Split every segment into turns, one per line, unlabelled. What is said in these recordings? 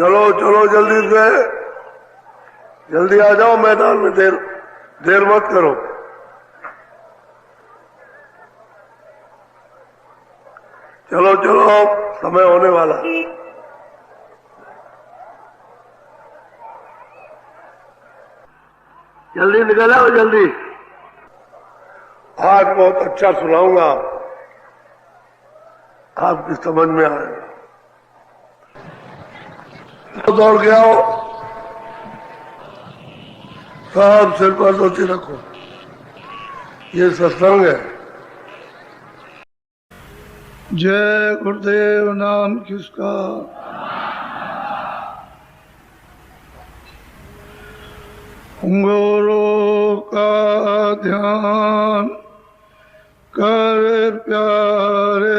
चलो चलो जल्दी से, जल्दी आ जाओ मैदान में, देर मत करो। चलो चलो, समय होने वाला। जल्दी निकल आओ, जल्दी। आज बहुत अच्छा सुनाऊंगा, आपकी समझ में आएगा। दौड़ के आओ, सब सिर पर धोती रखो, ये सत्संग है। जय गुरुदेव नाम किसका। गुरु का ध्यान कर प्यारे,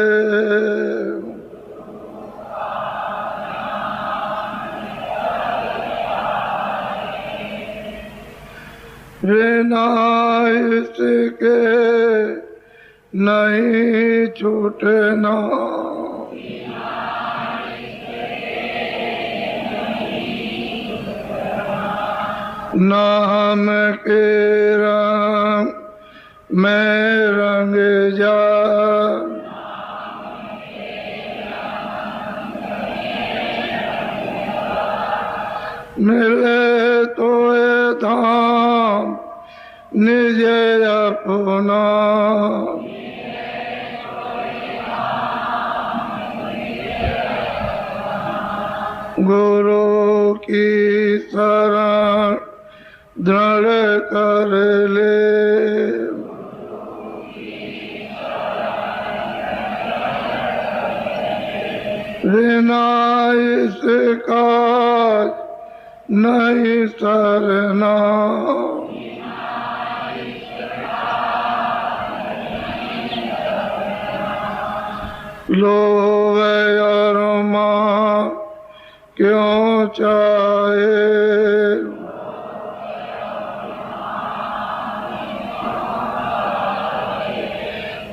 बिना इसके नहीं छूटना, नाम के रंग में रंग जा, मिले तो ये धाम निज अपना, गुरु की शरण दृढ़ कर ले, बिना इसका नहीं सरना, लोभ और मां क्यों चाहे,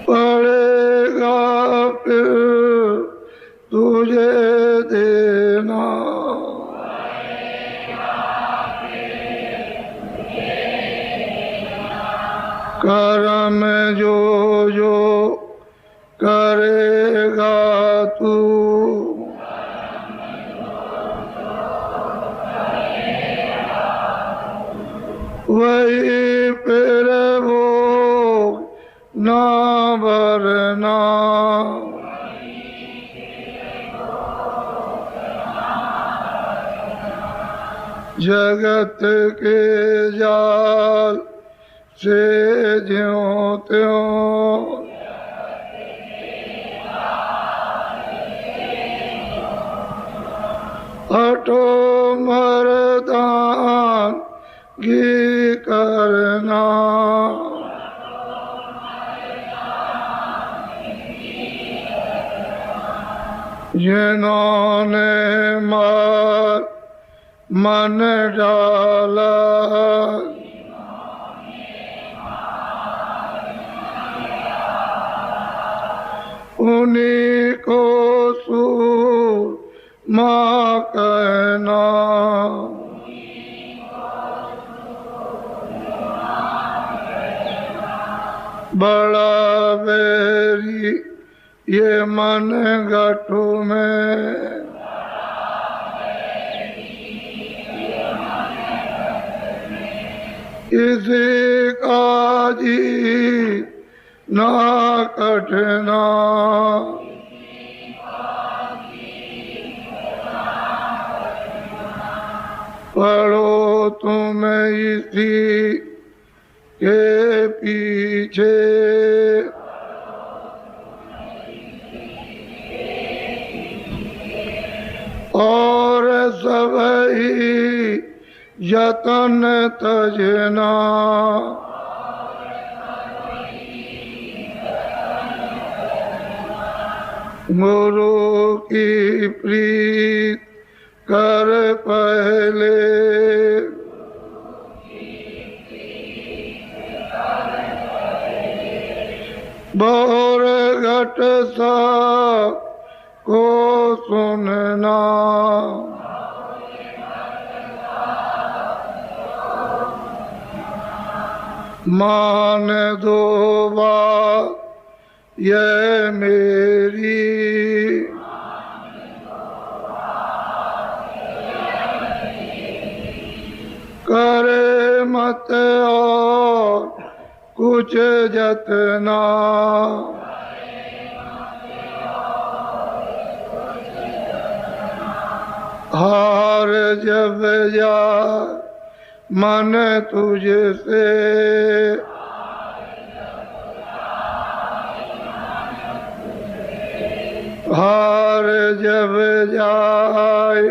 पड़ेगा फिर तुझे देना, कर्म जो जो करेगा तू, वही फिर भोग ना भरना, जगत के जाल से ज्यों त्यों, हटो मर्दान की करना, जिन्होंने मार मन डाला, उन्हीं को सूरमा कहना, बड़ा बैरी ये मन गठू में, किसी का जी ना कटना, पढ़ो तुम इसी के पीछे, और सब ही यतन तजना, गुरु की प्रीत कर पहले, बोर घट सा को सुनना, मान दो बात ये मेरी, करे मत और कुछ जतना, हार जब जा मन तुझसे, हार जब जाए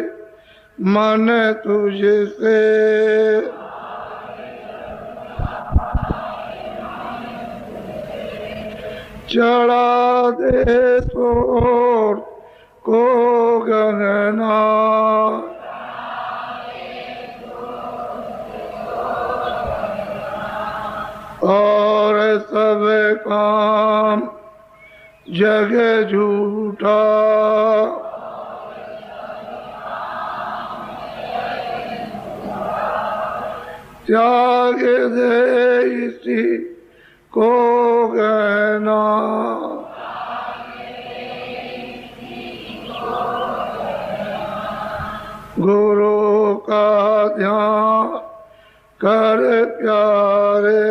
मन तुझसे, चढ़ा दे तोड़ को गगना, और सब काम जग झूठा, त्याग दे इसी को गहना, गुरु का ध्यान कर प्यारे,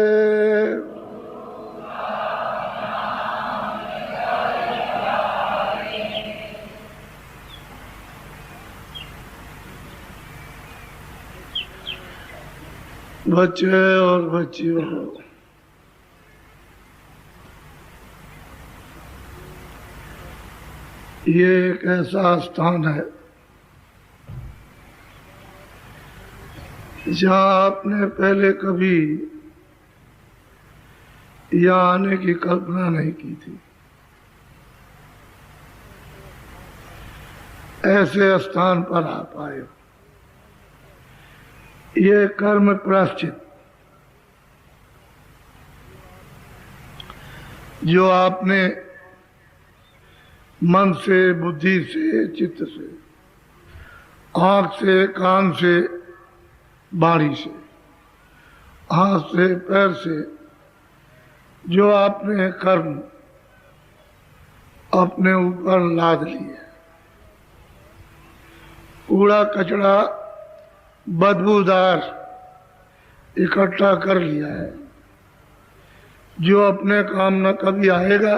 बच्चे और बच्चियों, ये एक ऐसा स्थान है जहाँ आपने पहले कभी यहाँ आने की कल्पना नहीं की थी। ऐसे स्थान पर आप आए हो। ये कर्म प्रायश्चित जो आपने मन से, बुद्धि से, चित्त से, आंख से, कान से, बाणी से, हाथ से, पैर से, जो आपने कर्म अपने ऊपर लाद लिए, कूड़ा कचरा बदबूदार इकट्ठा कर लिया है, जो अपने काम न कभी आएगा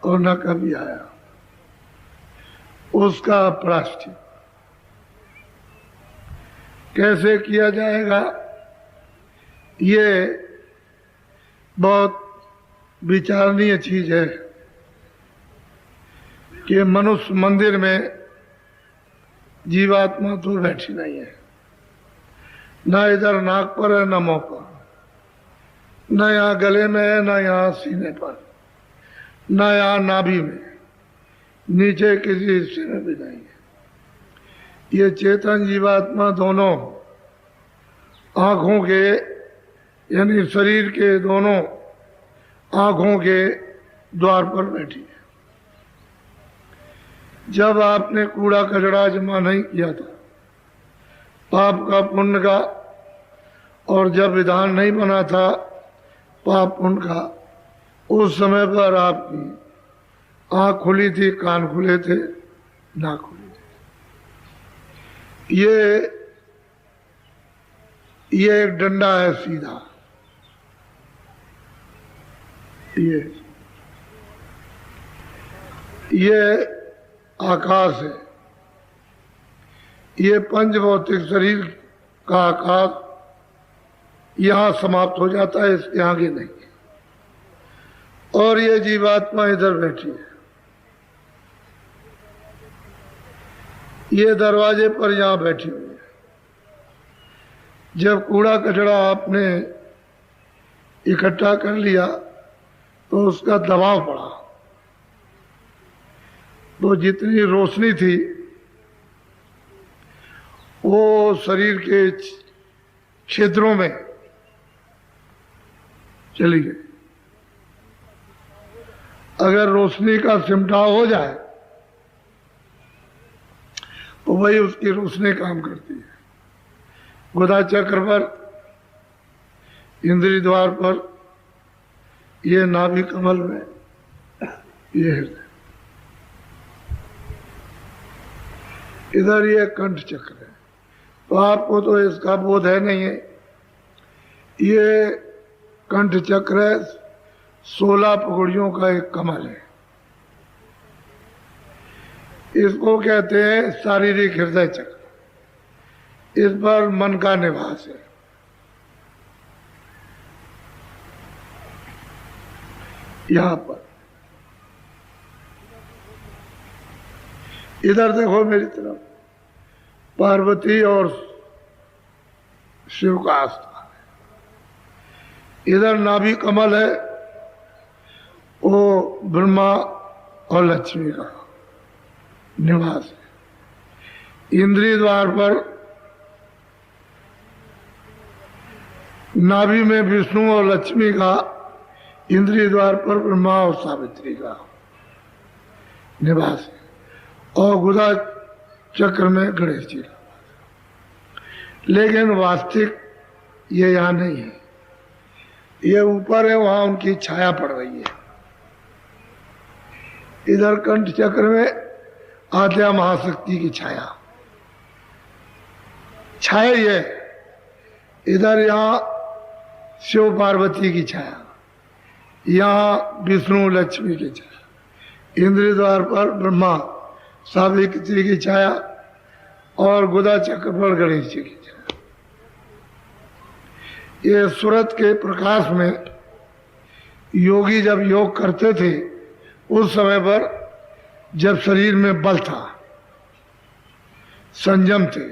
और न कभी आया, उसका प्रायश्चित कैसे किया जाएगा, ये बहुत विचारणीय चीज है कि मनुष्य मंदिर में जीवात्मा तो बैठी नहीं है, न इधर नाक पर है, न मुंह पर, न यहाँ गले में है, न यहाँ सीने पर, न यहाँ नाभि में, नीचे किसी हिस्से में भी नहीं है। ये चेतन जीवात्मा दोनों आँखों के, यानी शरीर के दोनों आँखों के द्वार पर बैठी है। जब आपने कूड़ा कचरा जमा नहीं किया था, पाप का पुण्य का, और जब विधान नहीं बना था पाप पुण्य का, उस समय पर आपकी आँख खुली थी, कान खुले थे, नाक खुली थी। ये एक डंडा है सीधा, ये आकाश है, ये पंचभौतिक शरीर का आकाश यहाँ समाप्त हो जाता है, इसके आगे नहीं। और ये जीवात्मा इधर बैठी है, ये दरवाजे पर यहाँ बैठी हुई है। जब कूड़ा कचरा आपने इकट्ठा कर लिया तो उसका दबाव पड़ा, तो जितनी रोशनी थी वो शरीर के छिद्रों में चली गई। अगर रोशनी का सिमटाव हो जाए तो वही उसकी रोशनी काम करती है। गुदा चक्र पर इंद्रिय द्वार पर, ये नाभि कमल में, ये हृदय, इधर ये कंठ चक्र है। तो आपको तो इसका बोध है नहीं है। ये कंठ चक्र है, 16 पगड़ियों का एक कमल है। इसको कहते हैं शारीरिक हृदय चक्र। इस पर मन का निवास है। यहां पर इधर देखो मेरी तरफ, पार्वती और शिव का आस्थान है। इधर नाभि कमल है, वो ब्रह्मा और लक्ष्मी का निवास है। इंद्रिय द्वार पर नाभि में विष्णु और लक्ष्मी का, इंद्रिय द्वार पर ब्रह्मा और सावित्री का निवास है। और गुदा चक्र में गणेश जी का। लेकिन वास्तविक ये यहाँ नहीं है, ये ऊपर है, वहां उनकी छाया पड़ रही है। इधर कंठ चक्र में आद्या महाशक्ति की छाया, छाया ये। इधर यहाँ शिव पार्वती की छाया, यहाँ विष्णु लक्ष्मी की छाया। इंद्रिय द्वार पर ब्रह्मा सावित्री की छाया और गुदा चक्र पर गणेश जी की छाया। ये सूरत के प्रकाश में योगी जब योग करते थे, उस समय पर जब शरीर में बल था, संयम थे,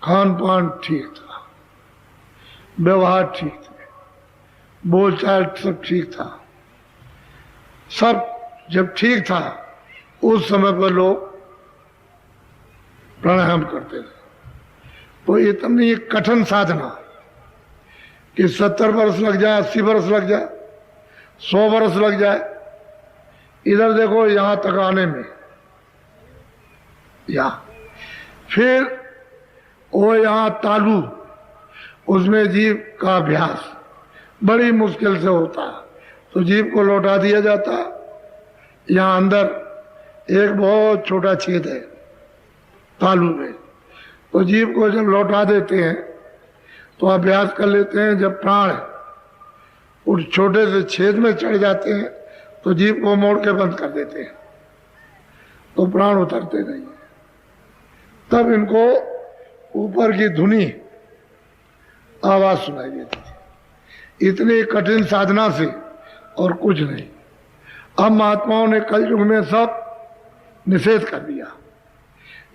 खान पान ठीक था, व्यवहार ठीक थे, बोलचाल सब ठीक था, सब जब ठीक था, उस समय पर लोग प्राणायाम करते थे। तो इतनी कठिन साधना कि 70 वर्ष लग जाए, 80 वर्ष लग जाए, 100 वर्ष लग जाए। इधर देखो यहां तक आने में, फिर वो यहां तालू, उसमें जीव का अभ्यास बड़ी मुश्किल से होता है। तो जीव को लौटा दिया जाता है। यहां अंदर एक बहुत छोटा छेद है तालू में, तो जीव को जब लौटा देते हैं तो अभ्यास कर लेते हैं। जब प्राण उस छोटे से छेद में चढ़ जाते हैं तो जीव को मोड़ के बंद कर देते हैं, तो प्राण उतरते नहीं है। तब इनको ऊपर की धुनी आवाज सुनाई देती थी। इतनी कठिन साधना से और कुछ नहीं। अब महात्माओं ने कलयुग में सब निषेध कर दिया,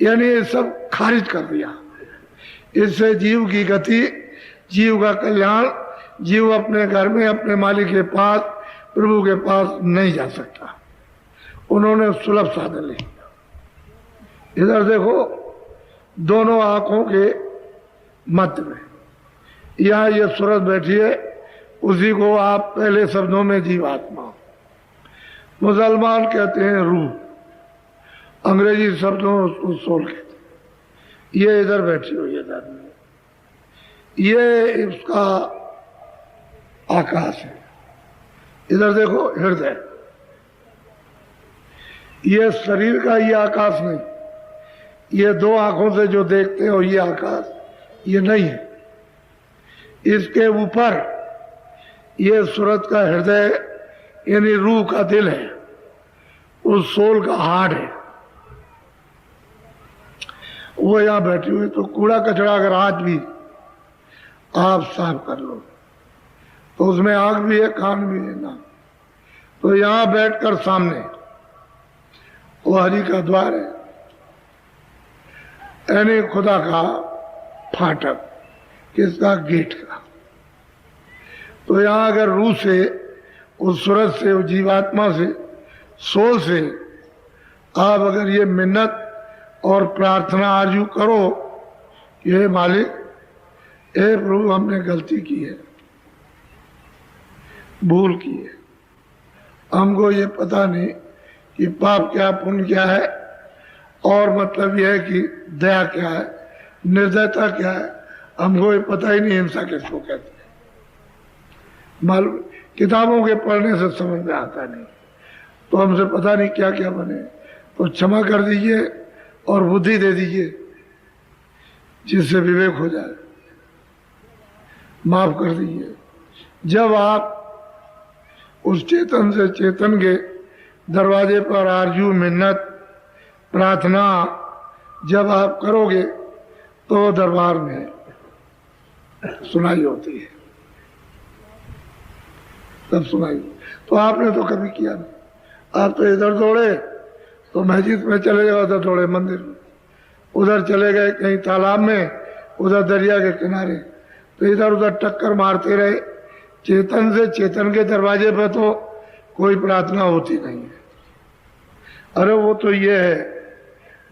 यानी ये सब खारिज कर दिया। इससे जीव की गति, जीव का कल्याण, जीव अपने घर में अपने मालिक के पास, प्रभु के पास नहीं जा सकता। उन्होंने सुलभ साधन लिया। इधर देखो, दोनों आंखों के मध्य में यहाँ ये सूरत बैठी है, उसी को आप पहले शब्दों में जीवात्मा, मुसलमान कहते हैं रूह, अंग्रेजी शब्दों में उसको सोल कहते हैं। ये इधर बैठी हुई है धर्म, ये इसका आकाश है। इधर देखो हृदय, ये शरीर का ये आकाश नहीं, ये दो आंखों से जो देखते हो ये आकाश, ये नहीं है। इसके ऊपर ये सूरत का हृदय यानी रूह का दिल है, उस सोल का हार्ट है, वो यहां बैठी हुई। तो कूड़ा कचरा अगर आज भी आप साफ कर लो तो उसमें आंख भी है, कान भी है ना। तो यहां बैठकर सामने वो हरि का द्वार है, यानी खुदा का फाटक, किसका? गेट का। तो यहां अगर रूह से, उस सूरत से, उस जीवात्मा से, सोल से आप अगर ये मिन्नत और प्रार्थना आरजू करो, ये मालिक, ए प्रभु हमने गलती की है, भूल की है, हमको ये पता नहीं कि पाप क्या पुण्य क्या है, और मतलब यह है कि दया क्या है, निर्दयता क्या है, हमको ये पता ही नहीं, हिंसा किसको कहते हैं। मालूम किताबों के पढ़ने से समझ में आता नहीं, तो हमसे पता नहीं क्या क्या बने। तो क्षमा कर दीजिए और बुद्धि दे दीजिए जिससे विवेक हो जाए, माफ कर दीजिए। जब आप उस चेतन से चेतन के दरवाजे पर आरजू मिन्नत प्रार्थना जब आप करोगे तो दरबार में सुनाई होती है, तब सुनाई। तो आपने तो कभी किया नहीं, आप तो इधर दौड़े तो मस्जिद में चले गए, उधर दौड़े मंदिर में, उधर चले गए कहीं तालाब में, उधर दरिया के किनारे, तो इधर उधर टक्कर मारते रहे। चेतन से चेतन के दरवाजे पर तो कोई प्रार्थना होती नहीं है। अरे वो तो ये है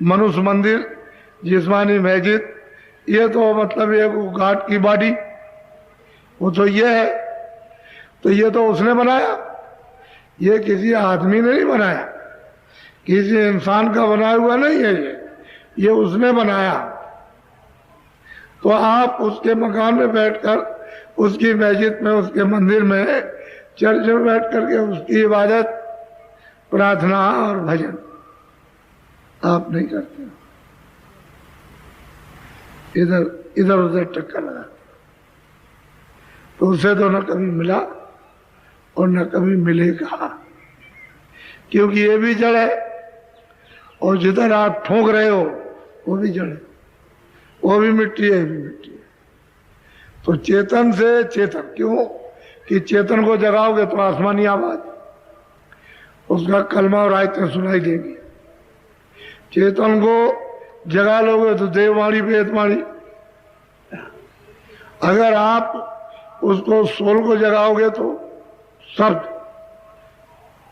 मनुष्य मंदिर, जिस्मानी मस्जिद, ये तो मतलब ये घाट की बाड़ी, वो तो ये है। तो ये तो उसने बनाया, ये किसी आदमी ने नहीं बनाया, किसी इंसान का बनाया हुआ नहीं है, ये उसने बनाया। तो आप उसके मकान में बैठकर, उसकी मस्जिद में, उसके मंदिर में, चर्च में बैठ करके उसकी इबादत, प्रार्थना और भजन आप नहीं करते, इधर इधर उधर टक्कर लगाते। तो उसे तो न कभी मिला और न कभी मिलेगा, क्योंकि ये भी जड़ है और जिधर आप ठोक रहे हो वो भी जड़ है, वो भी मिट्टी है, ये भी मिट्टी है। तो चेतन से चेतन, क्यों कि चेतन को जगाओगे तो आसमानी आवाज, उसका कलमा और आयतें सुनाई देगी। चेतन को जगा लोगे तो देववाणी वेदवाणी। अगर आप उसको सोल को जगाओगे तो शब्द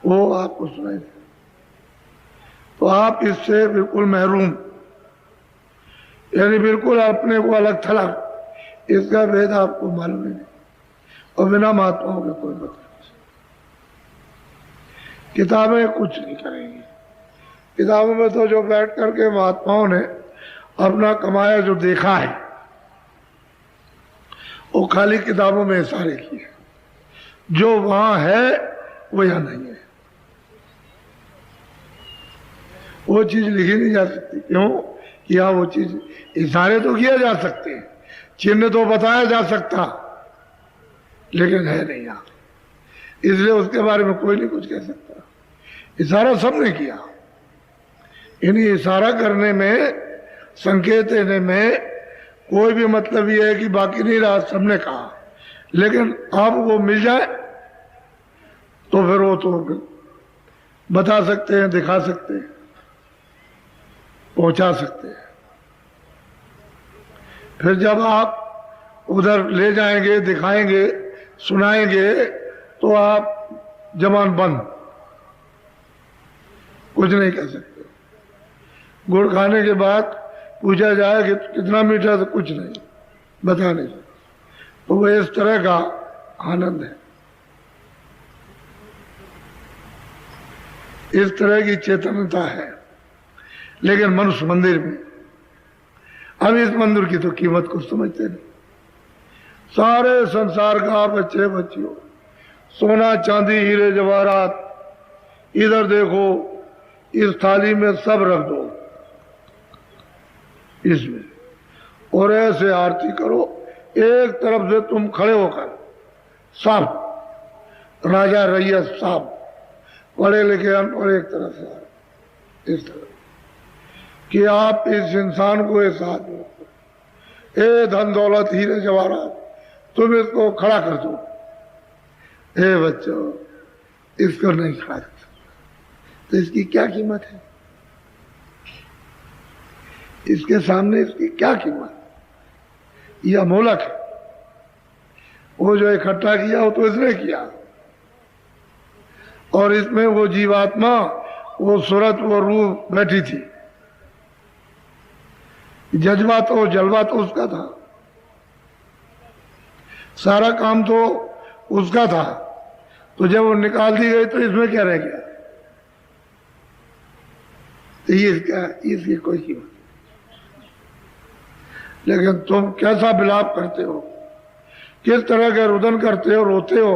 वो आपको सुनाई दे। तो आप इससे बिल्कुल महरूम, यानी बिल्कुल अपने को अलग थलग, इसका भेद आपको मालूम नहीं, और बिना महात्माओं के कोई बता नहीं। किताबें कुछ नहीं करेंगी। किताबों में तो जो बैठ करके महात्माओं ने अपना कमाया जो देखा है, वो खाली किताबों में इशारे किए, जो वहां है वो यहां नहीं है। वो चीज लिखी नहीं जा सकती, क्यों कि हाँ वो चीज, इशारे तो किया जा सकते हैं, चिन्ह तो बताया जा सकता, लेकिन है नहीं यहाँ, इसलिए उसके बारे में कोई नहीं कुछ कह सकता। इशारा सबने किया, यानी इशारा करने में, संकेत देने में कोई भी मतलब ये है कि बाकी नहीं रहा, सबने कहा। लेकिन अब वो मिल जाए तो फिर वो तो बता सकते हैं, दिखा सकते हैं, पहुंचा सकते हैं। फिर जब आप उधर ले जाएंगे, दिखाएंगे, सुनाएंगे, तो आप जबान बंद, कुछ नहीं कह सकते। गुड़ खाने के बाद पूछा जाए कि कितना मीठा, तो कुछ नहीं, बता नहीं सकते। तो वह इस तरह का आनंद है, इस तरह की चेतनता है। लेकिन मनुष्य मंदिर में, अब इस मंदिर की तो कीमत कुछ समझते नहीं। सारे संसार का बच्चे बच्चियों, सोना चांदी हीरे जवाहरात, इधर देखो, इस थाली में सब रख दो इसमें, और ऐसे आरती करो, एक तरफ से तुम खड़े होकर, सब राजा रैयत साहब, पढ़े लिखे अनपढ़ एक तरफ से, इस तरह कि आप इस इंसान को एक साथ में, ए धन दौलत हीरे जवाहरात, तुम इसको खड़ा कर दो। ए बच्चों, इसको नहीं खड़ा कर सकते, तो इसकी क्या कीमत है? इसके सामने इसकी क्या कीमत? यह अमोलक है। वो जो इकट्ठा किया वो तो इसने किया, और इसमें वो जीवात्मा, वो सूरत, वो रूह बैठी थी, जज्बा तो जलवा तो उसका था, सारा काम तो उसका था। तो जब वो निकाल दी गई तो इसमें क्या रह गया? तो ये क्या, इसकी कोई कीमत। लेकिन तुम कैसा विलाप करते हो किस तरह का रुदन करते हो, रोते हो,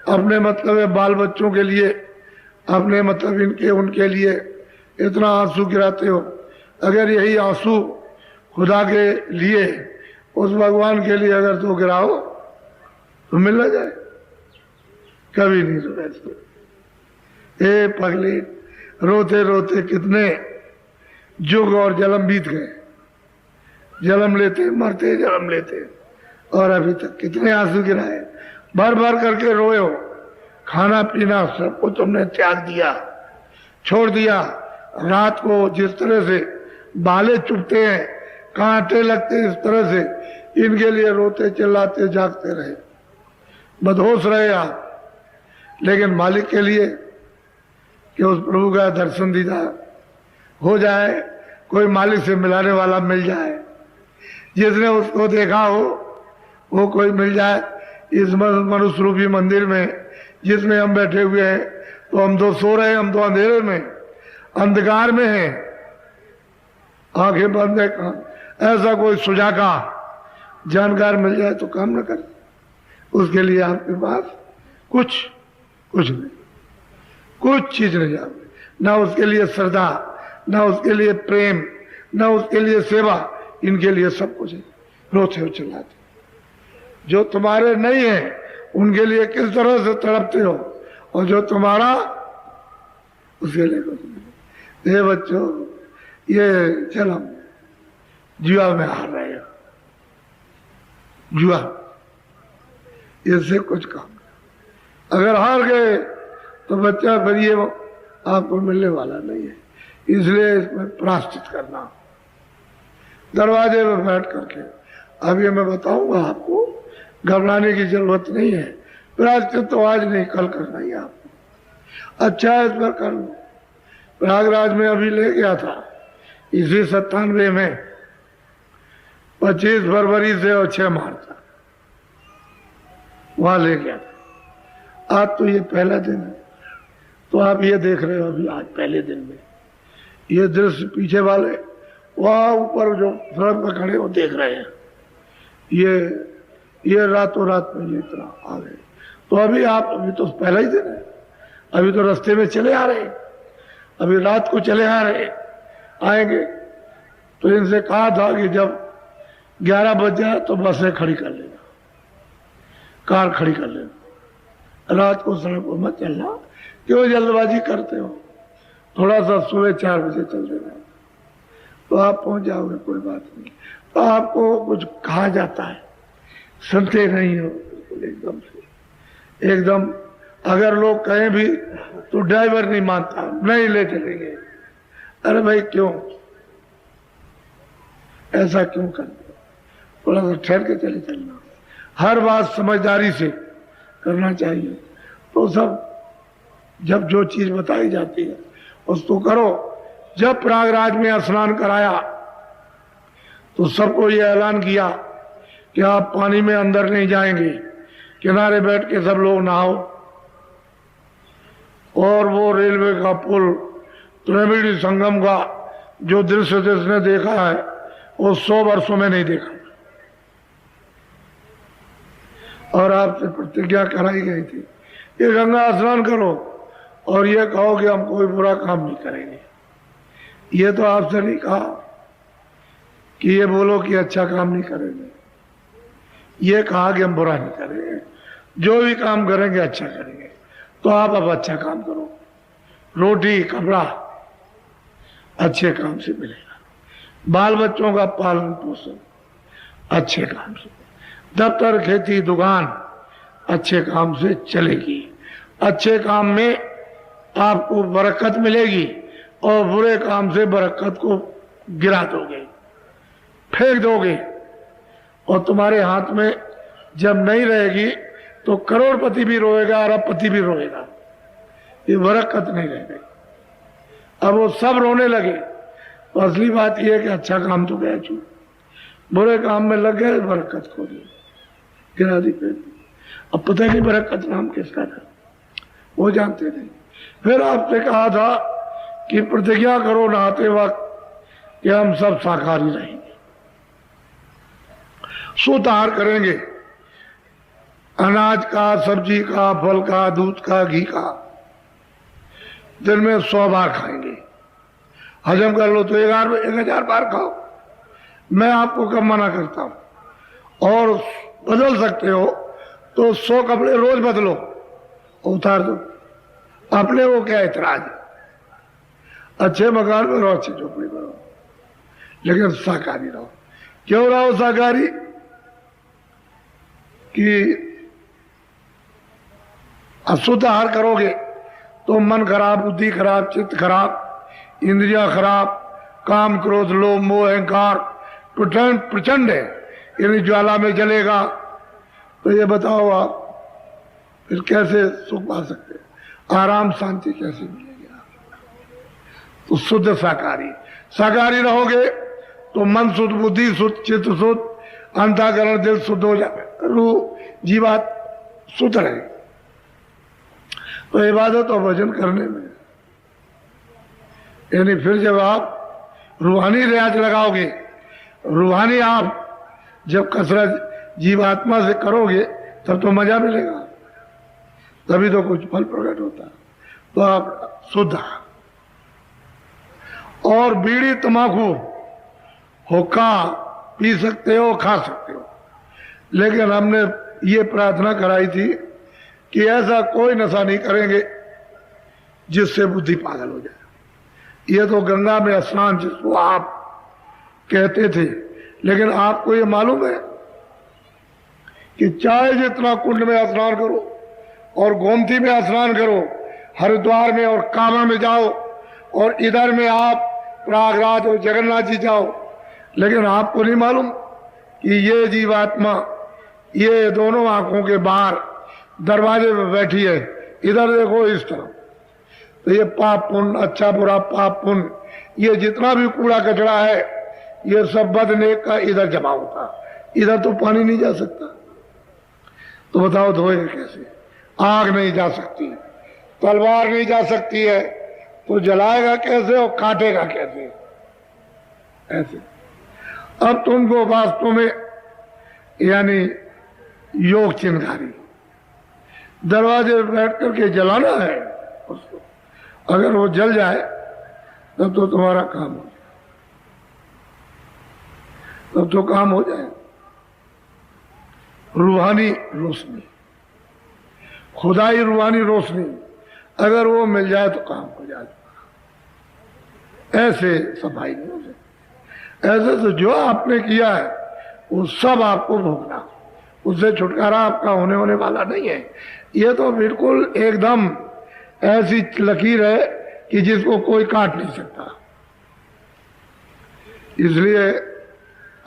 अपने मतलब है बाल बच्चों के लिए, अपने मतलब इनके उनके लिए इतना आंसू गिराते हो। अगर यही आंसू खुदा के लिए, उस भगवान के लिए अगर तो गिराओ तो मिल ना जाए, कभी नहीं सुना। ए पगले, रोते रोते कितने जुग और जन्म बीत गए, जन्म लेते मरते जन्म लेते, और अभी तक कितने आंसू गिराए, भर भर करके रोए हो। खाना पीना सबको तुमने त्याग दिया, छोड़ दिया। रात को जिस तरह से बाले चुभते हैं, कांटे लगते इस तरह से इनके लिए रोते चिल्लाते जागते रहे, बदहोश रहे आप। लेकिन मालिक के लिए कि उस प्रभु का दर्शन दीदार हो जाए, कोई मालिक से मिलाने वाला मिल जाए, जिसने उसको देखा हो वो कोई मिल जाए। इस मनुष्य रूपी मंदिर में जिसमें हम बैठे हुए हैं, तो हम तो सो रहे हैं, हम तो अंधेरे में अंधकार में हैं, आंखें बंद है। ऐसा कोई सुजागा जानकार मिल जाए तो काम न कर, उसके लिए आपके पास कुछ नहीं, कुछ चीज नहीं है, ना उसके लिए श्रद्धा, ना उसके लिए प्रेम, ना उसके लिए सेवा, इनके लिए सब कुछ है। रोते हो चिल्लाते, जो तुम्हारे नहीं है उनके लिए किस तरह से तड़पते हो, और जो तुम्हारा उसके लिए कुछ नहीं। ये बच्चों, ये चलो जुआ में हार रहे हो, जुआ, इससे कुछ काम। अगर हार गए तो बच्चा फिर ये आपको मिलने वाला नहीं है, इसलिए इसमें प्रायश्चित करना, दरवाजे में बैठ करके। अब ये मैं बताऊंगा आपको, घबराने की जरूरत नहीं है। प्रायश्चित तो आज नहीं, कल करना ही आपको। अच्छा है, इस पर कर लो। प्रयागराज में अभी ले गया था, इसी 97 में 25 फरवरी से और 6 मार्च तक वहां ले गया था। आज तो ये पहला दिन है, तो आप ये देख रहे हो अभी आज पहले दिन में ये दृश्य, पीछे वाले वहां ऊपर जो सड़क पर खड़े हो देख रहे हैं, ये रातों रात में ये इतना आ गए। तो अभी तो पहला ही दिन है, अभी तो रास्ते में चले आ रहे हैं, अभी रात को चले आ रहे आएंगे। तो इनसे कहा था कि जब 11 बज जाए तो बसें खड़ी कर लेना, कार खड़ी कर लेना, रात को सड़क पर मत चलना। क्यों जल्दबाजी करते हो, थोड़ा सा सुबह 4 बजे चल देना, तो आप पहुंच जाओगे, कोई बात नहीं। तो आपको कुछ कहा जाता है, सुनते नहीं हो एकदम से, एकदम। अगर लोग कहें भी तो ड्राइवर नहीं मानता, नहीं ले चलेंगे। अरे भाई क्यों ऐसा क्यों करते हो, थोड़ा सा ठहर के चले चलना। हर बात समझदारी से करना चाहिए। तो सब जब जो चीज बताई जाती है उसको करो। जब प्रयागराज में स्नान कराया तो सबको ये ऐलान किया कि आप पानी में अंदर नहीं जाएंगे, किनारे बैठ के सब लोग नहाओ। और वो रेलवे का पुल, त्रिवेणी संगम का जो दृश्य जिसने देखा है वो 100 वर्षों में नहीं देखा। और आपसे प्रतिज्ञा कराई गई थी, ये गंगा स्नान करो और ये कहो कि हम कोई बुरा काम नहीं करेंगे। ये तो आपसे नहीं कहा कि ये बोलो कि अच्छा काम नहीं करेंगे, ये कहा कि हम बुरा नहीं करेंगे, जो भी काम करेंगे अच्छा करेंगे। तो आप अब अच्छा काम करो, रोटी कपड़ा अच्छे काम से मिलेगा, बाल बच्चों का पालन पोषण अच्छे काम से, दफ्तर खेती दुकान अच्छे काम से चलेगी। अच्छे काम में आपको बरकत मिलेगी और बुरे काम से बरकत को गिरा दोगे, फेंक दोगे। और तुम्हारे हाथ में जब नहीं रहेगी तो करोड़पति भी रोएगा, अरबपति भी रोएगा, ये बरकत नहीं रह गई। अब वो सब रोने लगे। तो असली बात यह है कि अच्छा काम तो गया छू, बुरे काम में लग गए, बरकत खो दी, गिरा दी पे। अब पता नहीं बरकत नाम किसका था, वो जानते नहीं। फिर आपसे कहा था कि प्रतिज्ञा करो नहाते वक्त कि हम सब शाकाहारी रहेंगे, शुद्ध आहार करेंगे, अनाज का, सब्जी का, फल का, दूध का, घी का दिन में 100 बार खाएंगे। हजम कर लो तो 1000 बार खाओ। मैं आपको कब मना करता हूं। और बदल सकते हो तो 100 कपड़े रोज बदलो, उतार दो, अपने वो क्या इतराज है। अच्छे मकान में रहो, अच्छी झोपड़ी में रहो, लेकिन शाकाहारी रहो। क्यों रहो शाकाहारी? कि अशुद्ध आहार करोगे तो मन खराब, बुद्धि खराब, चित्त खराब, इंद्रियां खराब, काम, क्रोध, लोभ, मोह, अहंकार प्रचंड है, यानी ज्वाला में जलेगा। तो ये बताओ आप फिर कैसे सुख पा सकते हैं, आराम शांति कैसे मिलेगी आप? तो शुद्ध शाकाहारी रहोगे तो मन शुद्ध, बुद्धि शुद्ध, चित्त शुद्ध, अंतःकरण दिल शुद्ध हो जाए, रूह जीवात शुद्ध रहे। तो इबादत और भजन करने में, यानी फिर जब आप रूहानी रियाज लगाओगे, रूहानी आप जब कसरत जीवात्मा से करोगे तब तो मजा मिलेगा, तभी तो कुछ फल प्रकट होता। तो आप शुद्ध। और बीड़ी, तंबाकू, हुक्का पी सकते हो, खा सकते हो, लेकिन हमने ये प्रार्थना कराई थी कि ऐसा कोई नशा नहीं करेंगे जिससे बुद्धि पागल हो जाए। ये तो गंगा में स्नान जिसको आप कहते थे, लेकिन आपको ये मालूम है कि चाहे जितना कुंड में स्नान करो और गोमती में स्नान करो, हरिद्वार में और कांवड़ में जाओ, और इधर में आप प्रयागराज और जगन्नाथ जी जाओ, लेकिन आपको नहीं मालूम कि ये जीवात्मा ये दोनों आंखों के बाहर दरवाजे पे बैठी है। इधर देखो इस तरफ, तो ये पाप पुण्य, अच्छा बुरा, पाप पुण्य, ये जितना भी कूड़ा कचरा है ये सब बद नेक का इधर जमा होता। इधर तो पानी नहीं जा सकता, तो बताओ धोएगा कैसे? आग नहीं जा सकती, तलवार नहीं जा सकती है, तो जलाएगा कैसे और काटेगा कैसे? ऐसे। अब तुमको वास्तव में यानी योग चिन्हकारी दरवाजे पर बैठ करके जलाना है उसको। अगर वो जल जाए तब तो तुम्हारा काम हो जाए, तब तो काम हो जाए। रूहानी रोशनी, खुदाई रूहानी रोशनी अगर वो मिल जाए तो काम हो जाए। ऐसे सफाई नहीं हो सकती। ऐसे तो जो आपने किया है वो सब आपको भोगना, उससे छुटकारा आपका होने वाला नहीं है। ये तो बिल्कुल एकदम ऐसी लकीर है कि जिसको कोई काट नहीं सकता। इसलिए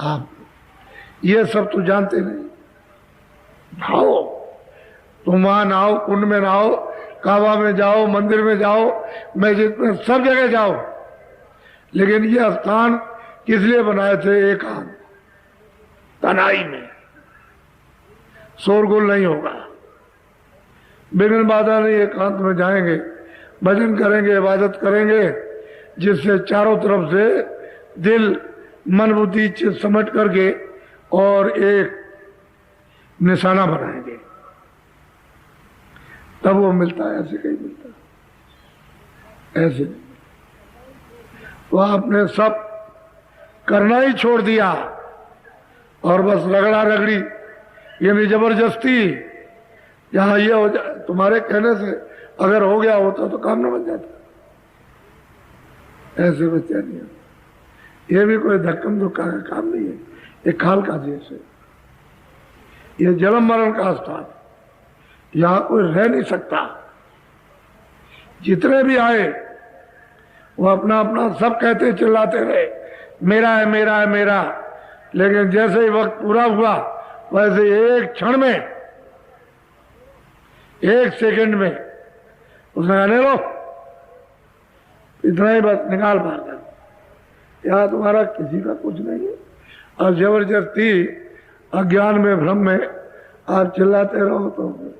आप ये सब तो जानते नहीं। नहाओ, तुम वहां नहाओ, कुंड में नहाओ, काबा में जाओ, मंदिर में जाओ, मस्जिद में, सब जगह जाओ, लेकिन ये स्थान किस लिए बनाए थे? एकांत, तनाई में, शोरगुल नहीं होगा, बिन बाधा नहीं, एकांत में जाएंगे, भजन करेंगे, इबादत करेंगे, जिससे चारों तरफ से दिल, मन, बुद्धि, चित्त समझ करके और एक निशाना बनाएंगे, तब वो मिलता है। ऐसे कहीं मिलता है? ऐसे नहीं। तो आपने सब करना ही छोड़ दिया और बस रगड़ा रगड़ी, यानी जबरदस्ती, जहां ये हो जाए, तुम्हारे कहने से अगर हो गया होता तो काम न बन जाता। ऐसे बच्चा नहीं है। ये भी कोई धक्कम धुक्का का काम नहीं है, ये खाल का देश है, ये जन्म मरण का स्थान, यहां कोई रह नहीं सकता। जितने भी आए वो अपना अपना सब कहते चिल्लाते रहे, मेरा है, मेरा है, मेरा, लेकिन जैसे ही वक्त पूरा हुआ वैसे एक क्षण में, एक सेकंड में उसने कहने लो, इतना ही बस, निकाल बाहर कर, यहाँ तुम्हारा किसी का कुछ नहीं है। और जबरदस्ती अज्ञान में, भ्रम में आप चिल्लाते रहो, तो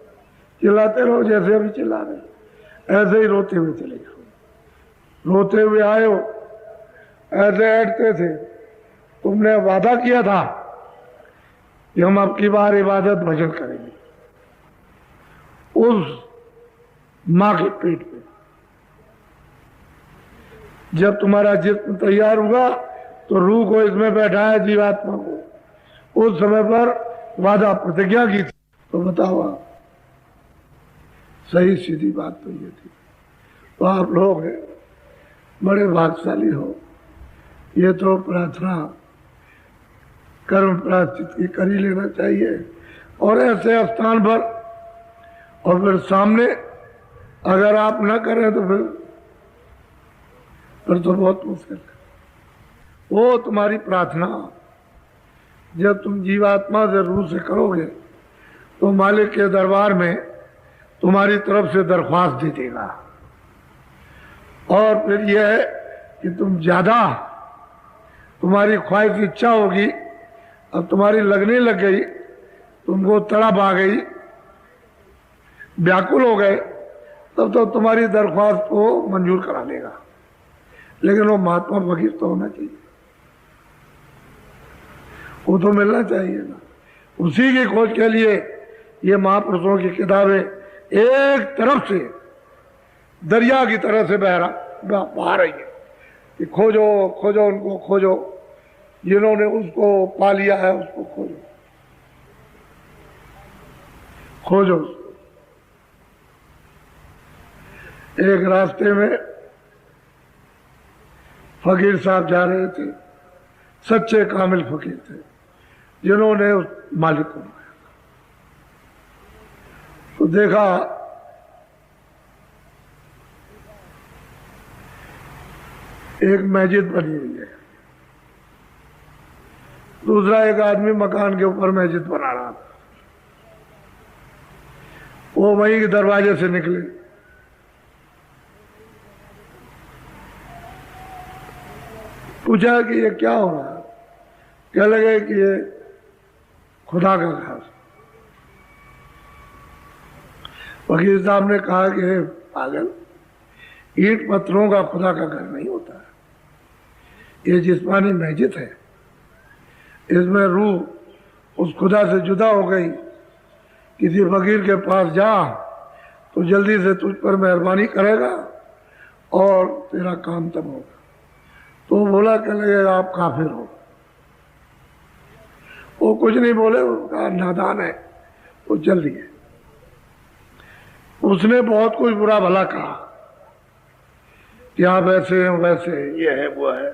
चिल्लाते रहो, जैसे अभी चिल्ला रहे, ऐसे ही रोते हुए चले जाओ। रोते हुए आए हो, ऐसे ऐठते थे, तुमने वादा किया था कि हम अब की बार इबादत भजन करेंगे, उस माँ के पेट में। जब तुम्हारा जिस्म तैयार हुआ तो रूह को इसमें बैठाया, जीवात्मा को। उस समय पर वादा प्रतिज्ञा की थी। तो बताओ आप, सही सीधी बात तो ये थी। तो आप लोग बड़े भाग्यशाली हो। ये तो प्रार्थना कर्म प्रायश्चित कर ही लेना चाहिए, और ऐसे स्थान पर, और फिर सामने अगर आप न करें तो फिर तो बहुत मुश्किल है। वो तुम्हारी प्रार्थना जब तुम जीवात्मा से रूह से करोगे तो मालिक के दरबार में तुम्हारी तरफ से दरख्वास्त दे देगा, और फिर यह है कि तुम ज्यादा, तुम्हारी ख्वाहिश इच्छा होगी, अब तुम्हारी लगने लग गई, तुमको तड़प आ गई, व्याकुल हो गए, तब तो तुम्हारी दरख्वास्त को मंजूर करा लेगा। लेकिन वो महात्मा फकीर तो होना चाहिए, वो तो मिलना चाहिए ना। उसी की खोज के लिए ये महापुरुषों की किताबें एक तरफ से दरिया की तरह से बहा रही है कि खोजो खोजो, उनको खोजो, जिन्होंने उसको पा लिया है उसको खोजो, खोजो उसको। एक रास्ते में फकीर साहब जा रहे थे, सच्चे कामिल फकीर थे, जिन्होंने उस मालिक को पाया। तो देखा एक मस्जिद बनी हुई है, दूसरा एक आदमी मकान के ऊपर मस्जिद बना रहा था। वो वहीं के दरवाजे से निकले, पूछा कि ये क्या हो रहा है? क्या लगे कि ये खुदा का घर। वकील साहब ने कहा कि पागल, ईंट पत्थरों का खुदा का घर नहीं होता है, ये जिस्मानी मस्जिद है। इसमें रूह उस खुदा से जुदा हो गई। किसी फकीर के पास जा तो जल्दी से तुझ पर मेहरबानी करेगा और तेरा काम तब होगा। तो बोला कि लगेगा आप काफिर हो। वो कुछ नहीं बोले, उसका नादान है, वो चल दिए। उसने बहुत कुछ बुरा भला कहा कि आप ऐसे हैं, वैसे, ये है, वो है।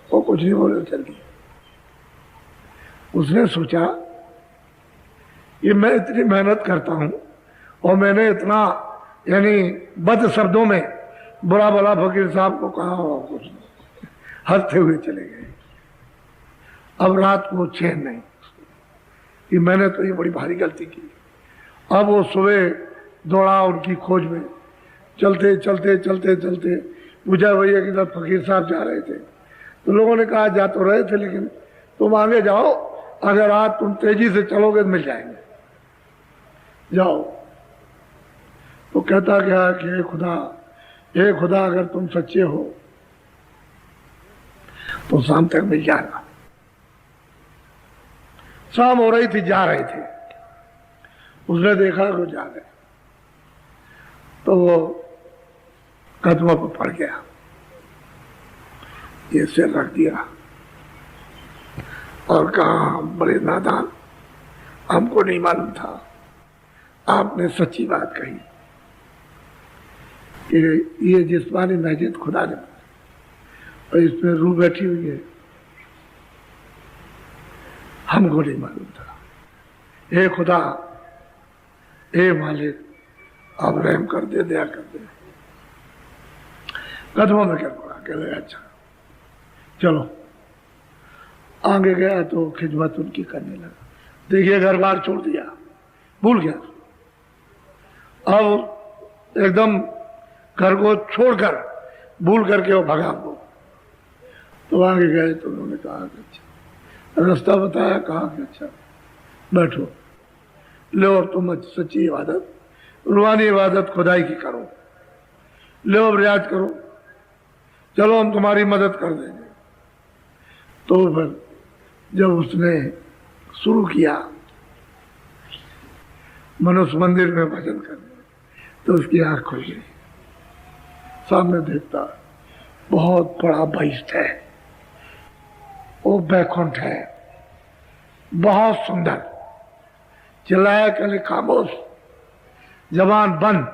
वो कुछ नहीं बोले, चल दिए। उसने सोचा कि मैं इतनी मेहनत करता हूं और मैंने इतना, यानी बद शब्दों में बुरा भला फकीर साहब को कहा, और कुछ नहीं, हंसते हुए चले गए। अब रात को चैन नहीं कि मैंने तो ये बड़ी भारी गलती की। अब वो सुबह दौड़ा उनकी खोज में, चलते चलते चलते चलते पूछा भैया कि फकीर साहब जा रहे थे। तो लोगों ने कहा जा तो रहे थे, लेकिन तुम आगे जाओ, अगर आज तुम तेजी से चलोगे तो मिल जाएंगे, जाओ। तो कहता गया कि हे खुदा अगर तुम सच्चे हो तो शाम तक मिल जाएगा। शाम हो रही थी, जा रहे थे, उसने देखा वो जा रहे, तो वो कदमों पर पड़ गया, ये सिर रख दिया और कहा, बड़े नादान, हमको नहीं मालूम था, आपने सच्ची बात कही कि ये जिस्मानी मस्जिद खुदा ने, और इसमें रूह बैठी हुई है, हमको नहीं मालूम था। हे खुदा, हे मालिक, आप रहम कर दे, दया कर दे। कदमों में क्या पड़ा, कह रहे अच्छा चलो। आगे गया तो खिदमत उनकी करने लगा। देखिए घर बार छोड़ दिया, भूल गया। अब एकदम घर को छोड़कर भूल करके वो भगा वो। तो आगे गए तो उन्होंने कहा कि अच्छा, रास्ता बताया, कहा कि अच्छा बैठो, लो अब तुम सच्ची इबादत, रूहानी इबादत खुदाई की करो, लो अब रियाज करो, चलो हम तुम्हारी मदद कर देंगे। तो फिर जब उसने शुरू किया मनुष्य मंदिर में भजन करने, तो उसकी आंख खुल गई, सामने देखता बहुत बड़ा बहिष्ठ है, वो बैकुंठ है, बहुत सुंदर। चिल्लाया, कहले खामोश, जबान बंद,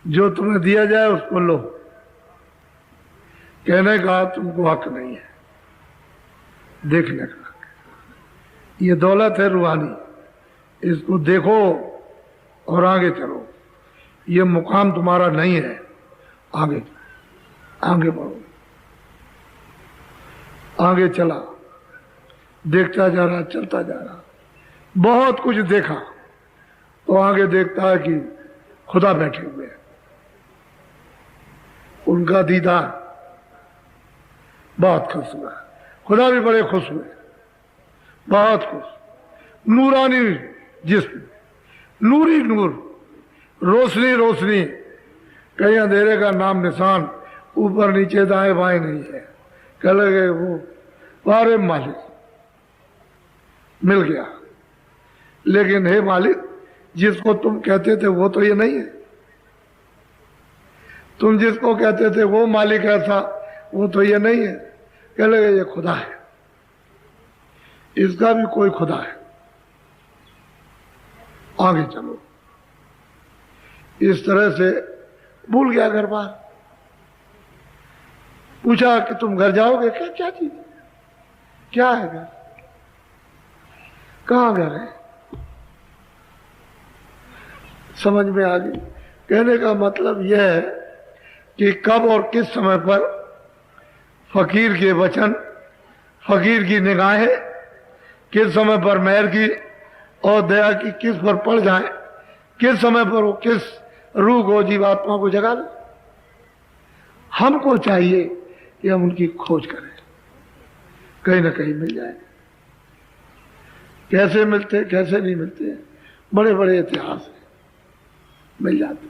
जो तुम्हें दिया जाए उसको लो, कहने का तुमको हक नहीं है, देखने का हक। ये दौलत है रूहानी, इसको देखो और आगे चलो। ये मुकाम तुम्हारा नहीं है, आगे आगे बढ़ो। आगे चला, देखता जा रहा, चलता जा रहा, बहुत कुछ देखा। तो आगे देखता है कि खुदा बैठे हुए हैं, उनका दीदार, बहुत खुश हुआ। खुदा भी बड़े खुश हुए, बहुत खुश। नूरानी जिस्म, नूरी नूर, रोशनी रोशनी, कहीं अंधेरे का नाम निशान, ऊपर नीचे दाएं बाएं नहीं है। कह लगे वो बारे मालिक मिल गया, लेकिन हे मालिक, जिसको तुम कहते थे वो तो ये नहीं है। तुम जिसको कहते थे वो मालिक ऐसा, वो तो ये नहीं है। कह लगे ये खुदा है, इसका भी कोई खुदा है, आगे चलो। इस तरह से भूल गया घर बार। पूछा कि तुम घर जाओगे क्या? क्या चीज, क्या है घर, कहाँ घर है? समझ में आ गई। कहने का मतलब यह है कि कब और किस समय पर फकीर के वचन, फकीर की निगाहें किस समय पर मेहर की और दया की किस पर पड़ जाए, किस समय पर वो किस रूह को, जीवात्मा को जगा दे। हमको चाहिए कि हम उनकी खोज करें, कहीं ना कहीं मिल जाए। कैसे मिलते, कैसे नहीं मिलते, बड़े बड़े इतिहास हैं, मिल जाते।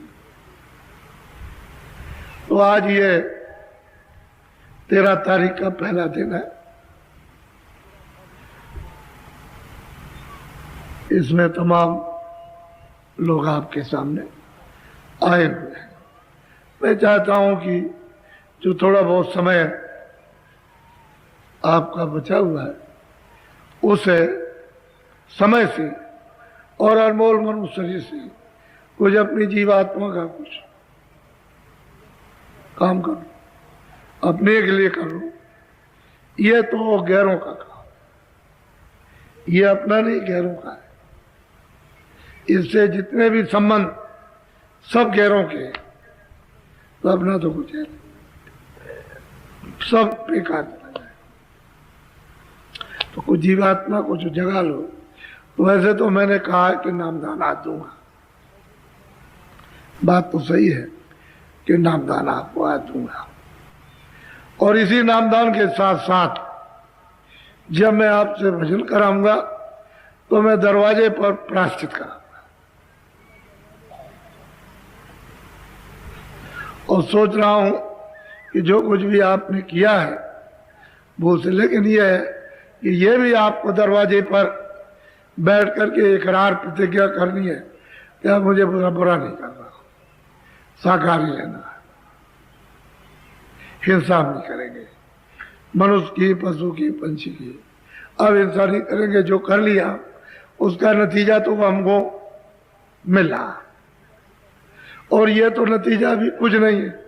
तो आज ये 13 तारीख का पहला दिन है। इसमें तमाम लोग आपके सामने आए हुए हैं। मैं चाहता हूं कि जो थोड़ा बहुत समय आपका बचा हुआ है, उसे समय से और अनमोल मनुष्य शरीर से कुछ अपनी जीवात्मा का कुछ काम करो, अपने के लिए करो। ये तो गैरों का काम, ये अपना नहीं, गैरों का है। इससे जितने भी संबंध सब गैरों के, तो अपना तो कुछ है, सब बेकार चला जाए। तो कुछ जीवात्मा को जो जगा लो। तो वैसे तो मैंने कहा कि नामदान आज दूंगा, बात तो सही है कि नामदान आपको आज दूंगा। और इसी नामदान के साथ साथ जब मैं आपसे भजन कराऊंगा तो मैं दरवाजे पर प्रायश्चित कराऊंगा। और सोच रहा हूं कि जो कुछ भी आपने किया है भूल से, लेकिन यह है कि यह भी आपको दरवाजे पर बैठ करके इकरार प्रतिज्ञा करनी है कि आप मुझे बुरा नहीं करना, शाकाहारी लेना है, हिंसा नहीं करेंगे, मनुष्य की, पशु की, पंछी की। अब हिंसा नहीं करेंगे, जो कर लिया उसका नतीजा तो हमको मिला, और ये तो नतीजा भी कुछ नहीं है।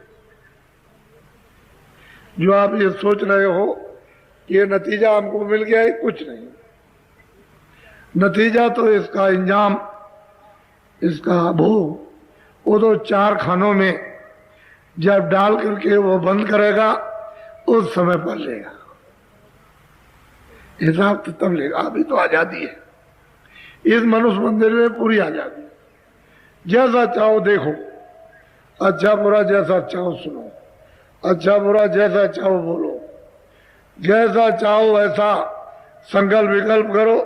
जो आप ये सोच रहे हो कि ये नतीजा हमको मिल गया है, कुछ नहीं। नतीजा तो इसका इंजाम, इसका भोग वो तो 4 खानों में जब डाल करके वो बंद करेगा उस समय पर लेगा हिसाब, तो तब लेगा। अभी तो आजादी है, इस मनुष्य मंदिर में पूरी आजादी है। जैसा चाहो देखो, अच्छा बुरा जैसा चाहो सुनो, अच्छा बुरा जैसा चाहो बोलो, जैसा चाहो वैसा संकल्प विकल्प करो,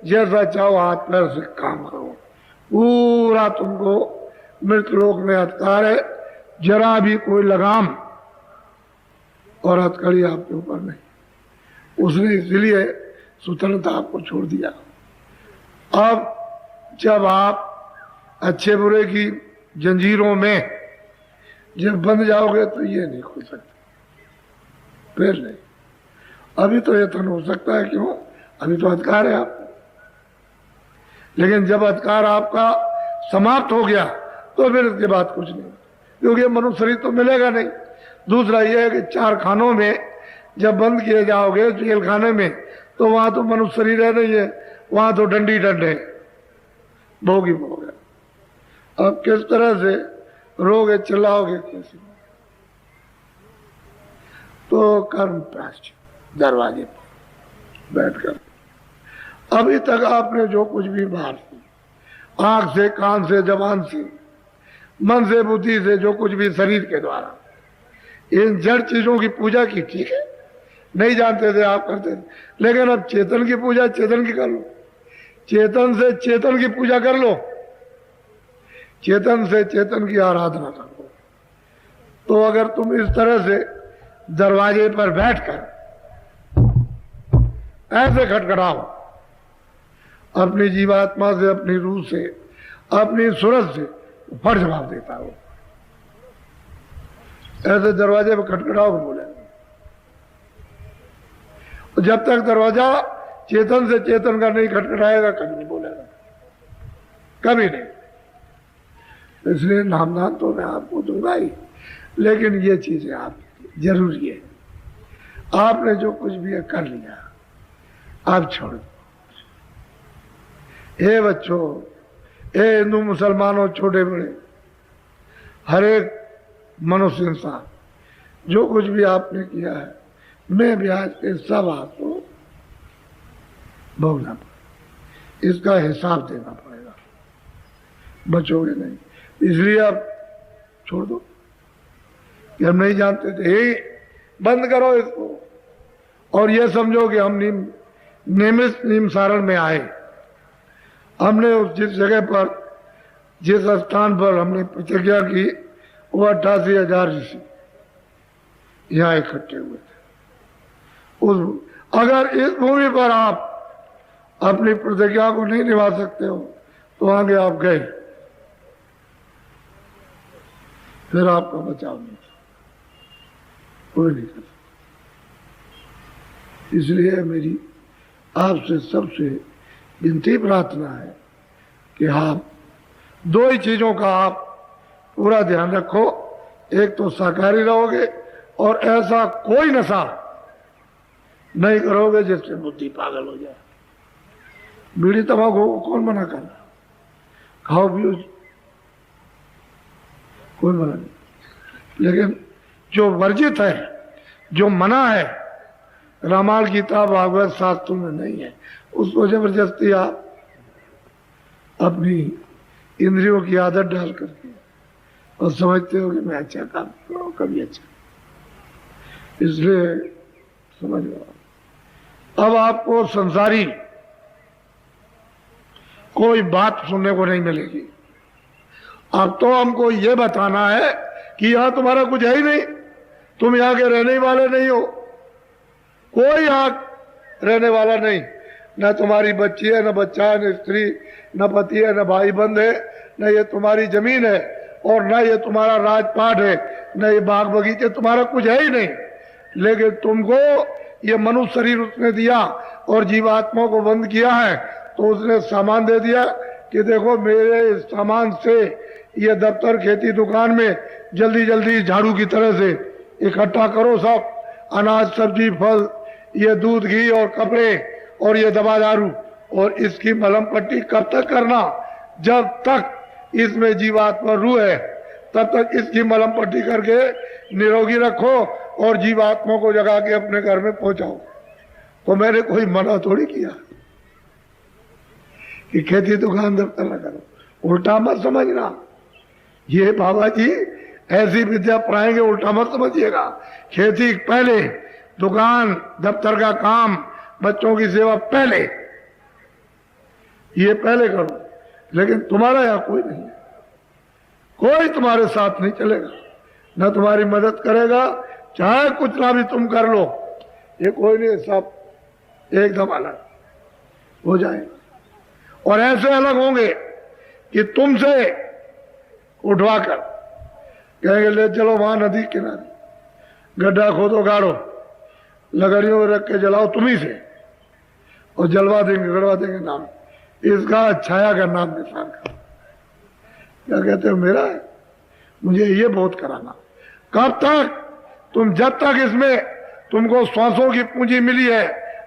जैसा चाहो हाथ पैर से काम करो। पूरा तुमको मृत्यु लोक में अधिकार है, जरा भी कोई लगाम और हथकड़ी आपके ऊपर नहीं। उसने इसलिए स्वतंत्रता आपको छोड़ दिया। अब जब आप अच्छे बुरे की जंजीरों में जब बंध जाओगे तो ये नहीं खुल सकते, फिर नहीं। अभी तो यत्न हो सकता है, क्यों? अभी तो अधिकार है आपको, लेकिन जब अधिकार आपका समाप्त हो गया तो फिर इसके बाद कुछ नहीं, क्योंकि मनुष्य शरीर तो मिलेगा नहीं। दूसरा यह है कि 4 खानों में जब बंद किए जाओगे जेल खाने में, तो वहां तो मनुष्य शरीर है नहीं है, वहां तो डंडी डंड है, भोग ही भोग है। अब किस तरह से रोगे, चिल्लाओगे कैसे? तो कर्म प्रायश्चित दरवाजे पर बैठकर अभी तक आपने जो कुछ भी बाहर से, आंख से, कान से, जबान से, मन से, बुद्धि से, जो कुछ भी शरीर के द्वारा इन जड़ चीजों की पूजा की, ठीक है, नहीं जानते थे आप करते थे, लेकिन अब चेतन की पूजा चेतन की कर लो, चेतन से चेतन की पूजा कर लो, चेतन से चेतन की आराधना कर लो। तो अगर तुम इस तरह से दरवाजे पर बैठकर ऐसे खटखटाओ अपनी जीवात्मा से, अपनी रूह से, अपनी सूरत से, फट जवाब देता हो। ऐसे दरवाजे पर खटखटाओ बोले, जब तक दरवाजा चेतन से चेतन का नहीं खटखटाएगा कभी नहीं बोलेगा, कभी नहीं। इसलिए नामदान तो मैं आपको दूंगा ही, लेकिन ये चीजें आप जरूरी है। आपने जो कुछ भी कर लिया आप छोड़ दो। हे बच्चों, हे हिंदू मुसलमानों, छोटे बड़े, हर एक मनुष्य इंसान, जो कुछ भी आपने किया है, मैं ब्याज के सब आपको भोगना पड़ेगा, इसका हिसाब देना पड़ेगा, बचोगे नहीं। इसलिए आप छोड़ दो कि हम नहीं जानते थे, बंद करो इसको, और ये समझो कि हम निमिष निमसारण में आए। हमने उस जिस जगह पर, जिस स्थान पर हमने प्रतिज्ञा की, वो 88,000 ऋषि यहाँ इकट्ठे हुए थे। अगर इस भूमि पर आप अपनी प्रतिज्ञा को नहीं निभा सकते हो तो आगे आप गए, फिर आपका बचाव नहीं, कोई नहीं कर सकता। इसलिए मेरी आपसे सबसे विनती प्रार्थना है कि आप 2 ही चीजों का आप पूरा ध्यान रखो। एक तो शाकाहारी रहोगे, और ऐसा कोई नशा नहीं करोगे जिससे बुद्धि पागल हो जाए। बीड़ी तंबाकू को कौन मना कर रहा? खाओ पियो, कोई मना नहीं, लेकिन जो वर्जित है, जो मना है, रामायण गीता भागवत शास्त्रों में नहीं है, उसको जबरदस्ती आप अपनी इंद्रियों की आदत डाल करके और समझते हो कि मैं अच्छा काम करूं, कभी अच्छा। इसलिए समझ लो, अब आपको संसारी कोई बात सुनने को नहीं मिलेगी। अब तो हमको ये बताना है कि यहां तुम्हारा कुछ है ही नहीं, तुम यहां के रहने वाले नहीं हो, कोई यहां रहने वाला नहीं, न तुम्हारी बच्ची है, न बच्चा है, न स्त्री, न पति है, न भाई बंद है, न ये तुम्हारी जमीन है, और न ये तुम्हारा राजपाट है, न ये बाग बगीचे, तुम्हारा कुछ है ही नहीं। लेकिन तुमको ये मनुष्य शरीर उसने दिया और जीवात्मा को बंद किया है, तो उसने सामान दे दिया कि देखो मेरे इस सामान से ये दफ्तर, खेती, दुकान में जल्दी जल्दी झाड़ू की तरह से इकट्ठा करो, सब अनाज, सब्जी, फल, ये दूध, घी और कपड़े, और ये दवा दारू, और इसकी मलहम पट्टी कब तक करना? जब तक इसमें जीवात्मा रूह है तब तक इसकी मलहम पट्टी करके निरोगी रखो और जीवात्मा को जगा के अपने घर में पहुंचाओ। तो मैंने कोई मना थोड़ी किया कि खेती दुकान दफ्तर न करो, उल्टा मत समझना। ये बाबा जी ऐसी विद्या पढ़ाएंगे, उल्टा मत समझिएगा। खेती पहले, दुकान दफ्तर का काम, बच्चों की सेवा पहले, ये पहले करो। लेकिन तुम्हारा यहां कोई नहीं है, कोई तुम्हारे साथ नहीं चलेगा, न तुम्हारी मदद करेगा, चाहे कुछ ना भी तुम कर लो, ये कोई नहीं, सब एकदम अलग हो जाएगा। और ऐसे अलग होंगे कि तुमसे उठवाकर कहेंगे ले चलो वहां नदी किनारे, गड्ढा खोदो गाड़ो, लकड़ियों में रख के जलाओ तुम्ही से, और जलवा देंगे, गड़वा देंगे नाम इसका, छाया का नाम निशान का। क्या कहते हो मेरा है, मुझे ये बहुत कराना। कब तक? तुम जब तक इसमें तुमको श्वासों की पूंजी मिली है,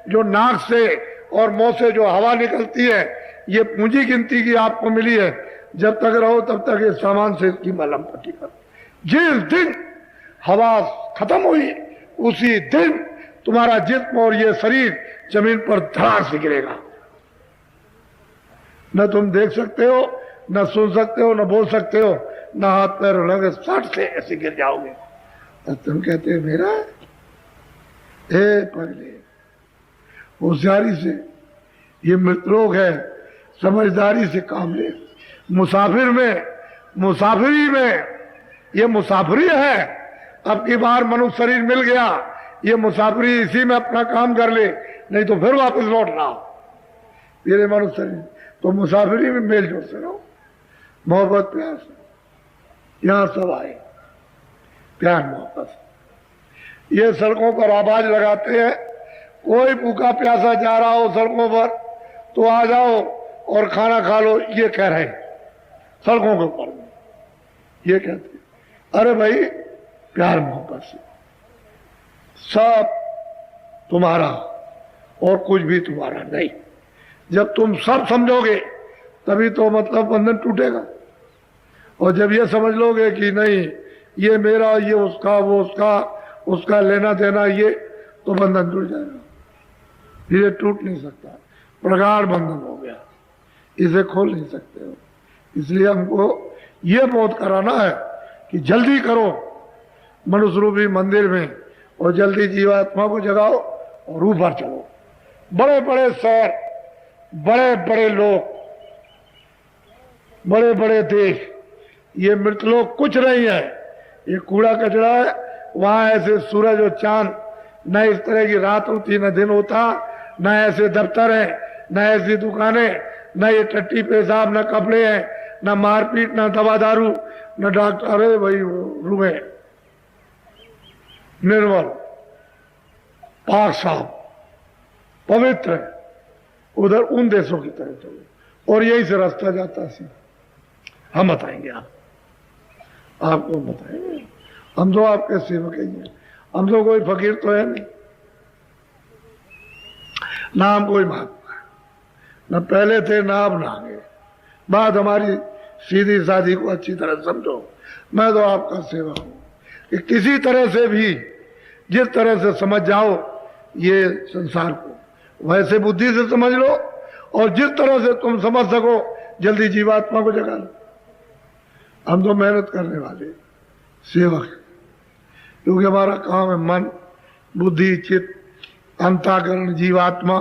जो नाक से और मुंह से जो हवा निकलती है, ये पूंजी गिनती की आपको मिली है, जब तक रहो तब तक इस सामान से इसकी मलम पट्टी करो। जिस दिन हवा खत्म हुई उसी दिन तुम्हारा जिस्म और ये शरीर जमीन पर धड़ाक से गिरेगा। न तुम देख सकते हो, न सुन सकते हो, न बोल सकते हो, न हाथ पैर लगे, सट से ऐसे गिर जाओगे। तो तुम कहते हो मेरा है पगले, होशियारी से, ये मृतलोक है, समझदारी से काम ले। मुसाफिरी में ये मुसाफिरी है। अब की बार मनुष्य शरीर मिल गया, ये मुसाफिरी इसी में अपना काम कर ले, नहीं तो फिर वापस लौटना मेरे मनुष्य शरीर। तो मुसाफिरी में मेल जोड़ से रहो, मोहब्बत प्यार से। यहां सब आए प्यार मोहब्बत। ये सड़कों पर आवाज लगाते हैं, कोई भूखा प्यासा जा रहा हो सड़कों पर तो आ जाओ और खाना खा लो, ये कह रहे हैं सड़कों के ऊपर। ये कहते हैं अरे भाई प्यार मोहब्बत से, सब तुम्हारा और कुछ भी तुम्हारा नहीं। जब तुम सब समझोगे तभी तो मतलब बंधन टूटेगा। और जब ये समझ लोगे कि नहीं ये मेरा, ये उसका, वो उसका लेना देना, ये तो बंधन टूट जाएगा। ये टूट नहीं सकता, प्रगाढ़ बंधन हो गया, इसे खोल नहीं सकते हो। इसलिए हमको ये बोध कराना है कि जल्दी करो मनुष्य रूपी मंदिर में, और जल्दी जीवात्मा को जगाओ और ऊपर चलो। बड़े बड़े शहर, बड़े बड़े लोग, बड़े बड़े देश, ये मृतलोक कुछ नहीं है, ये कूड़ा कचरा है। वहां ऐसे सूरज और चांद, न इस तरह की रात होती न दिन होता, न ऐसे दफ्तर है, न ऐसी दुकानें, न ये टट्टी पेशाब, न कपड़े हैं, न मारपीट, न दवा दारू, न डॉक्टर। अरे भाई रूहे निर्मल, पाक साफ, पवित्र है। उधर उन देशों की तरह चलो, और यही से रास्ता जाता है। हम बताएंगे, आपको बताएंगे। हम तो आपके सेवक ही हैं, हम तो कोई फकीर तो है नहीं, ना हम कोई महात्मा है, न पहले थे ना अब ना आगे। बात हमारी सीधी साधी को अच्छी तरह समझो। मैं तो आपका सेवक हूं कि किसी तरह से भी, जिस तरह से समझ जाओ ये संसार को, वैसे बुद्धि से समझ लो, और जिस तरह से तुम समझ सको जल्दी जीवात्मा को जगा लो। हम तो मेहनत करने वाले सेवक हैं, क्योंकि हमारा काम है मन, बुद्धि, चित्त, अंतःकरण, जीवात्मा,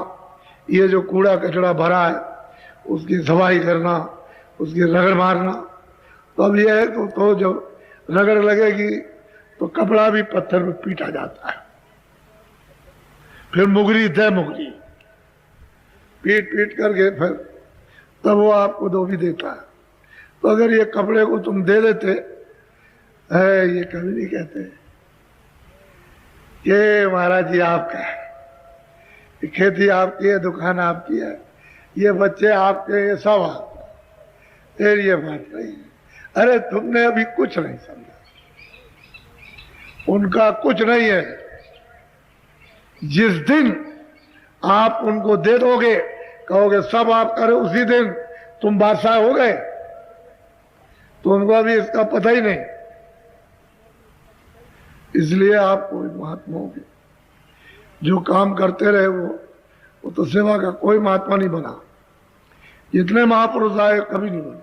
ये जो कूड़ा कचरा भरा है उसकी सफाई करना, उसकी रगड़ मारना। तो अब यह है तो जब रगड़ लगेगी तो कपड़ा भी पत्थर में पीटा जाता है, फिर मुगरी दे मुगरी पीट पीट करके फिर तब वो आपको दो भी देता है। तो अगर ये कपड़े को तुम दे देते है, ये कभी नहीं कहते ये महाराज जी आपका है, खेती आपकी है, दुकान आपकी है, ये बच्चे आपके, ये सब आपका, फिर ये बात नहीं है। अरे तुमने अभी कुछ नहीं समझा, उनका कुछ नहीं है। जिस दिन आप उनको दे दोगे, कहोगे सब आप करे, उसी दिन तुम बादशाह हो गए। तुमको अभी इसका पता ही नहीं। इसलिए आप कोई महात्मा होगे, जो काम करते रहे वो तो सेवा का कोई महात्मा नहीं बना। जितने महापुरुष आए कभी नहीं बने,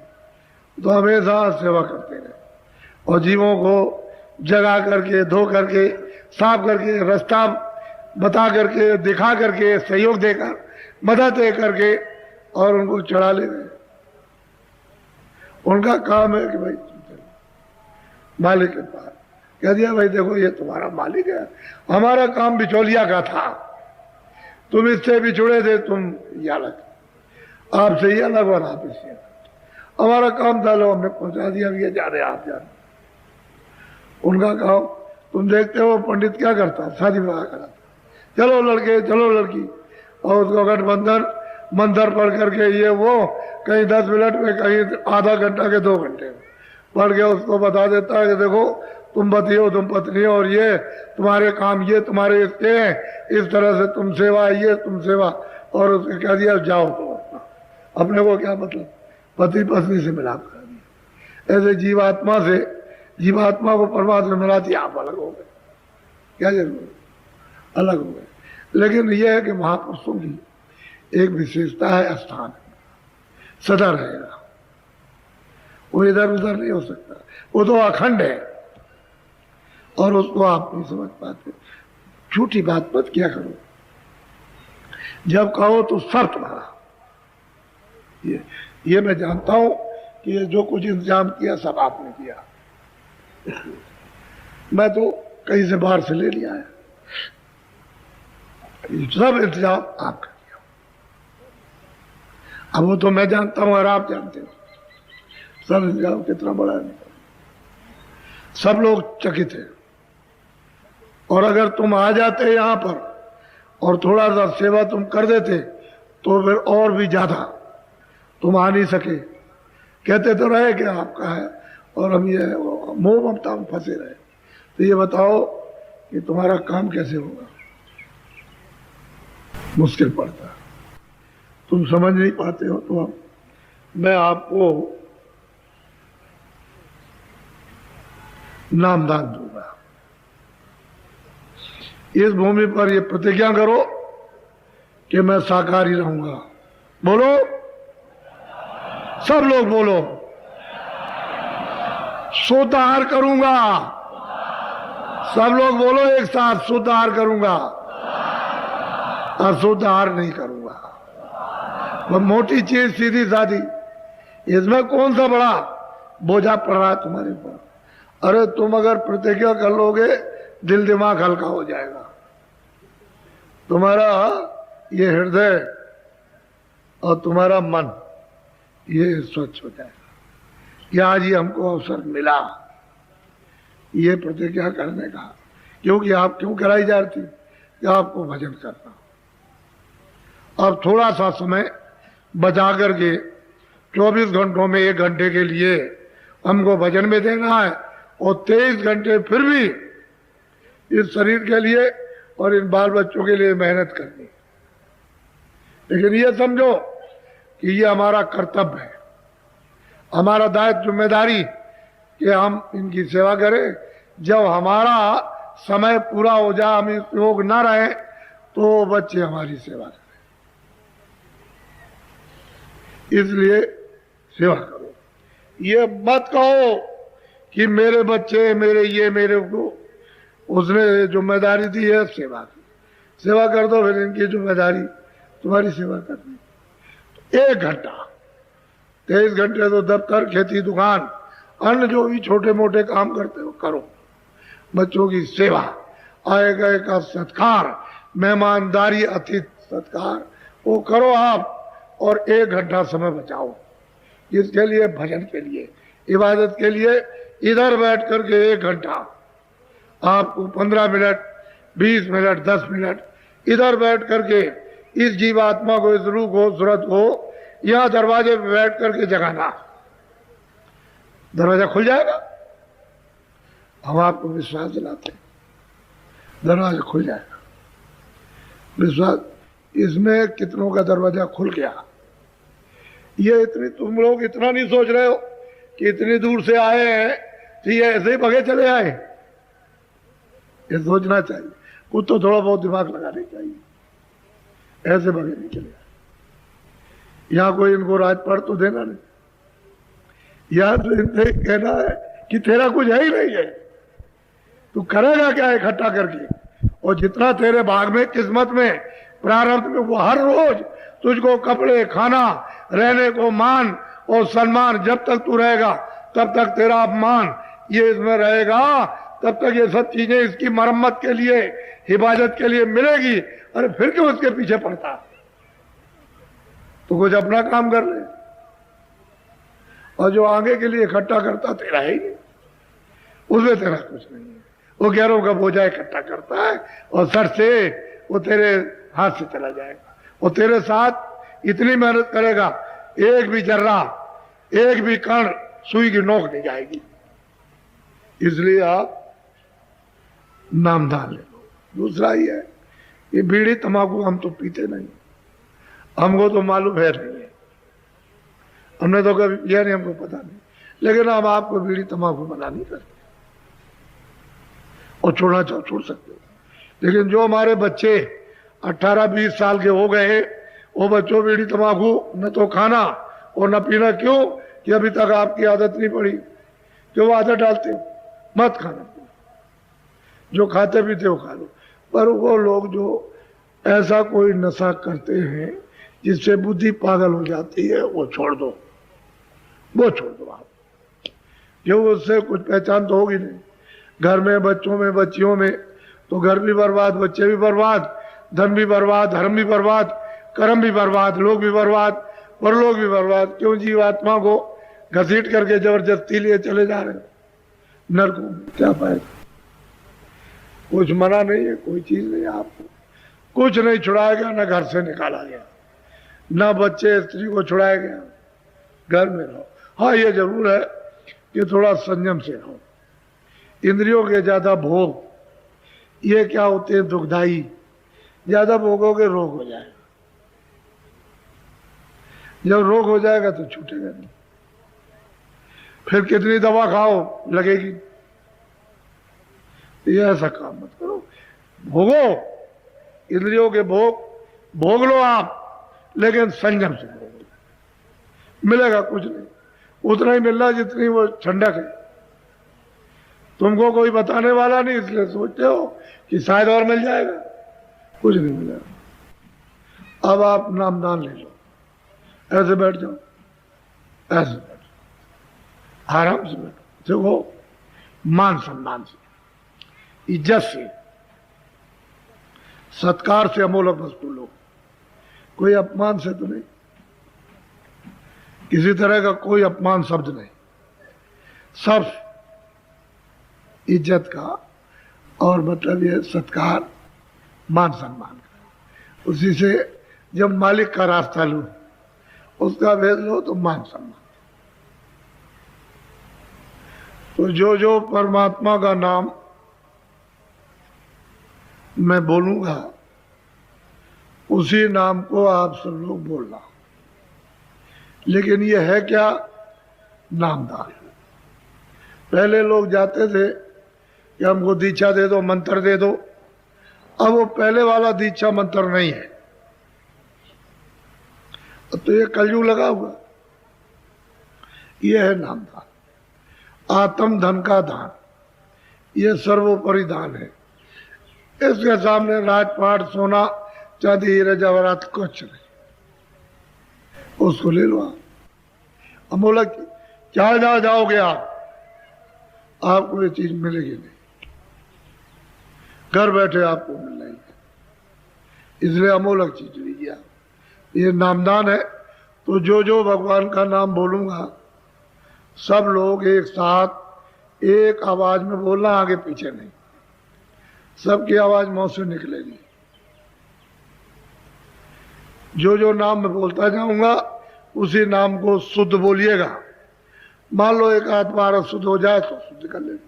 तो हमेशा सेवा करते रहे, और जीवों को जगा करके, धो करके, साफ करके, रास्ता बता करके, दिखा करके, सहयोग देकर, मदद दे करके, और उनको चढ़ा ले गए। उनका काम है कि भाई मालिक के पास कह दिया, भाई देखो ये तुम्हारा मालिक है, हमारा काम बिचौलिया का था, तुम इससे बिछुड़े थे, तुम ये अलग, आपसे ये अलग और आप इससे। हमारा काम था, लो हमने पहुंचा दिया, अब ये जा रहे आप जाने। उनका कहो तुम देखते हो पंडित क्या करता, शादी विवाह कराता, चलो लड़के चलो लड़की, और उसको गठबंधन मंत्र पढ़ करके ये वो कहीं 10 मिनट में, कहीं आधा घंटा के 2 घंटे में पढ़ के उसको बता देता है कि देखो तुम पति हो, तुम पत्नी हो, और ये तुम्हारे काम, ये तुम्हारे इसके हैं, इस तरह से तुम सेवा, ये तुम सेवा, और उसने कह दिया जाओ तो अपने को क्या मतलब, पति पत्नी से मिलाप कर दिया। ऐसे जीवात्मा से, जीवात्मा को परमात्मा मिला दिया, आप अलग हो गए, क्या जरूर अलग हो गए। लेकिन यह है कि महापुरुषों की एक विशेषता है, स्थान सदा रहेगा, वो इधर उधर नहीं हो सकता, वो तो अखंड है, और उसको आप नहीं समझ पाते। झूठी बात मत किया करो, जब कहो तो सब तुम्हारा। ये मैं जानता हूं कि ये जो कुछ इंतजाम किया सब आपने किया, मैं तो कहीं से बाहर से ले लिया है, सब इंतजाम आपका किया। अब वो तो मैं जानता हूं और आप जानते हो, सब इंतजाम कितना बड़ा है, सब लोग चकित हैं। और अगर तुम आ जाते यहाँ पर और थोड़ा सा सेवा तुम कर देते तो फिर और भी ज्यादा, तुम आ नहीं सके, कहते तो रहे कि आपका है, और हम ये मोह ममता में फंसे रहे। तो ये बताओ कि तुम्हारा काम कैसे होगा, मुश्किल पड़ता है, तुम समझ नहीं पाते हो। तो मैं आपको नामदान दूंगा, इस भूमि पर ये प्रतिज्ञा करो कि मैं शाकाहारी रहूंगा। बोलो, सब लोग बोलो, शुद्ध आहार करूंगा, सब लोग बोलो एक साथ, शुद्ध आहार करूंगा, अशुद्ध आहार नहीं करूंगा। वो मोटी चीज सीधी सादी, इसमें कौन सा बड़ा बोझा पड़ रहा है तुम्हारे ऊपर। अरे तुम अगर प्रतिज्ञा कर लोगे, दिल दिमाग हल्का हो जाएगा, तुम्हारा ये हृदय और तुम्हारा मन ये स्वच्छ हो जाएगा कि आज ये हमको अवसर मिला ये प्रतिज्ञा करने का। क्योंकि आप क्यों कराई जा रही थी कि आपको भजन करना। अब थोड़ा सा समय बचा करके 24 घंटों में 1 घंटे के लिए हमको भजन में देना है, और 23 घंटे फिर भी इस शरीर के लिए और इन बाल बच्चों के लिए मेहनत करनी। लेकिन ये समझो कि ये हमारा कर्तव्य है, हमारा दायित्व, जिम्मेदारी कि हम इनकी सेवा करें। जब हमारा समय पूरा हो जाए, हम इस योग ना रहे, तो बच्चे हमारी सेवा करें। इसलिए सेवा करो, ये मत कहो कि मेरे बच्चे, मेरे ये, मेरे को, उसने जिम्मेदारी दी है सेवा की, सेवा कर दो, फिर इनकी जिम्मेदारी तुम्हारी सेवा करनी। 1 घंटा, 23 घंटे तो दफ्तर, खेती, दुकान, अन्य जो भी छोटे मोटे काम करते हो करो। बच्चों की सेवा, आए गए का सत्कार, मेहमानदारी, अतिथि सत्कार, वो करो आप, और 1 घंटा समय बचाओ इसके लिए, भजन के लिए, इबादत के लिए। इधर बैठ करके 1 घंटा, आपको 15 मिनट, 20 मिनट, 10 मिनट इधर बैठ करके इस जीवात्मा को, इस रूह को, सूरत को यहां दरवाजे पे बैठ करके जगाना। दरवाजा खुल जाएगा, हम आपको विश्वास दिलाते हैं, दरवाजा खुल जाएगा। विश्वास, इसमें कितनों का दरवाजा खुल गया। ये इतनी, तुम लोग इतना नहीं सोच रहे हो कि इतनी दूर से आए हैं तो ये ऐसे ही भगे चले आए, ये सोचना चाहिए। कुछ तो थोड़ा बहुत दिमाग लगाने चाहिए, ऐसे भगे नहीं चले आए। यहां कोई इनको राजपाट तो देना नहीं, यहां तो इनसे कहना है कि तेरा कुछ है ही नहीं है, तू करेगा क्या इकट्ठा करके, और जितना तेरे भाग में, किस्मत में, प्रारब्ध में, वो हर रोज तुझको कपड़े, खाना, रहने को, मान और सम्मान, जब तक तू रहेगा तब तक तेरा अपमान ये इसमें रहेगा, तब तक ये सब चीजें इसकी मरम्मत के लिए, हिफाजत के लिए मिलेगी। अरे फिर क्यों उसके पीछे पड़ता, तो कुछ अपना काम कर ले। और जो आगे के लिए इकट्ठा करता तेरा है ही नहीं, उसमें तेरा कुछ नहीं है। वो गैरों का बोझा इकट्ठा करता है और सर से वो तेरे हाथ से चला जाएगा। वो तेरे साथ इतनी मेहनत करेगा, एक भी जर्रा, एक भी कण सुई की नोक नहीं जाएगी। इसलिए आप नामदान ले लो। दूसरा ही है, ये बीड़ी तंबाकू हम तो पीते नहीं, हमको तो मालूम है नहीं है, हमने तो कभी पिया नहीं, हमको पता नहीं। लेकिन हम आपको बीड़ी तंबाकू मना नहीं करते, और छोड़ना चाहो छोड़ सकते हो। लेकिन जो हमारे बच्चे 18-20 साल के हो गए, वो बच्चों बीड़ी तंबाकू न तो खाना और न पीना। क्यों? कि अभी तक आपकी आदत नहीं पड़ी, जो आदत डालते हो मत खाना, जो खाते पीते हो खा लो। पर वो लोग जो ऐसा कोई नशा करते हैं जिससे बुद्धि पागल हो जाती है, वो छोड़ दो, वो छोड़ दो आप। जो उससे कुछ पहचान तो होगी नहीं, घर में, बच्चों में, बच्चियों में, तो घर भी बर्बाद, बच्चे भी बर्बाद, धन भी बर्बाद, धर्म भी बर्बाद, कर्म भी बर्बाद, लोग भी बर्बाद, परलोक भी बर्बाद। क्यों? जीवात्मा को घसीट करके जबरदस्ती लिए चले जा रहे हैं नरकों में। क्या पाएगा? कुछ मना नहीं है, कोई चीज नहीं, आपको कुछ नहीं छुड़ाया गया, ना घर से निकाला गया, ना बच्चे स्त्री को छुड़ाया गया। घर में रहो। हाँ, ये जरूर है कि थोड़ा संयम से रहो। इंद्रियों के ज्यादा भोग ये क्या होते हैं? दुखदाई। ज्यादा भोगोगे रोग हो जाएगा, जब रोग हो जाएगा तो छूटेगा नहीं। फिर कितनी दवा खाओ लगेगी। ये ऐसा काम मत करो। भोगो, इंद्रियों के भोग भोग लो आप, लेकिन संयम से भोगो। मिलेगा कुछ नहीं, उतना ही मिलना जितनी वो ठंडक है। तुमको कोई बताने वाला नहीं, इसलिए सोचते हो कि शायद और मिल जाएगा, कुछ नहीं मिलेगा। अब आप नामदान ले लो, ऐसे बैठ जाओ, ऐसे बैठ जाओ, आराम से बैठो। देखो, मान सम्मान से, इज्जत से, सत्कार से अमोलक वस्तु लो। कोई अपमान से तो नहीं, किसी तरह का कोई अपमान शब्द नहीं, सब इज्जत का, और मतलब ये सत्कार, मान सम्मान का। उसी से जब मालिक का रास्ता लो, उसका भेद लो, तो मान सम्मान। तो जो जो परमात्मा का नाम मैं बोलूंगा, उसी नाम को आप सब लोग बोलना। लेकिन ये है क्या? नामदान। पहले लोग जाते थे कि हमको दीक्षा दे दो, मंत्र दे दो। अब वो पहले वाला दीक्षा मंत्र नहीं है, अब तो ये कलयुग लगा हुआ। ये है नामदान। आत्म धन का दान, ये सर्वोपरि दान है। इसके सामने राजपाट, सोना, चांदी, हीरे जवाहरात कुछ नहीं। उसको ले लो आप। अमोलक चाहे जहां जाओगे आपको ये चीज मिलेगी नहीं, घर बैठे आपको मिल रही है। इसलिए अमोलक चीज लीजिए आप। ये नामदान है। तो जो जो भगवान का नाम बोलूंगा, सब लोग एक साथ एक आवाज में बोलना, आगे पीछे नहीं। सबकी आवाज मुंह से निकलेगी। जो जो नाम मैं बोलता जाऊंगा, उसी नाम को शुद्ध बोलिएगा। मान लो एक आध बार शुद्ध हो जाए तो शुद्ध कर लेना।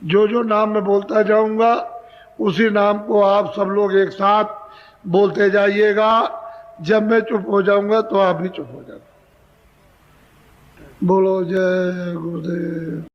जो जो नाम मैं बोलता जाऊंगा, उसी नाम को आप सब लोग एक साथ बोलते जाइएगा। जब मैं चुप हो जाऊंगा तो आप भी चुप हो जाना। बोलो जय गुरुदेव।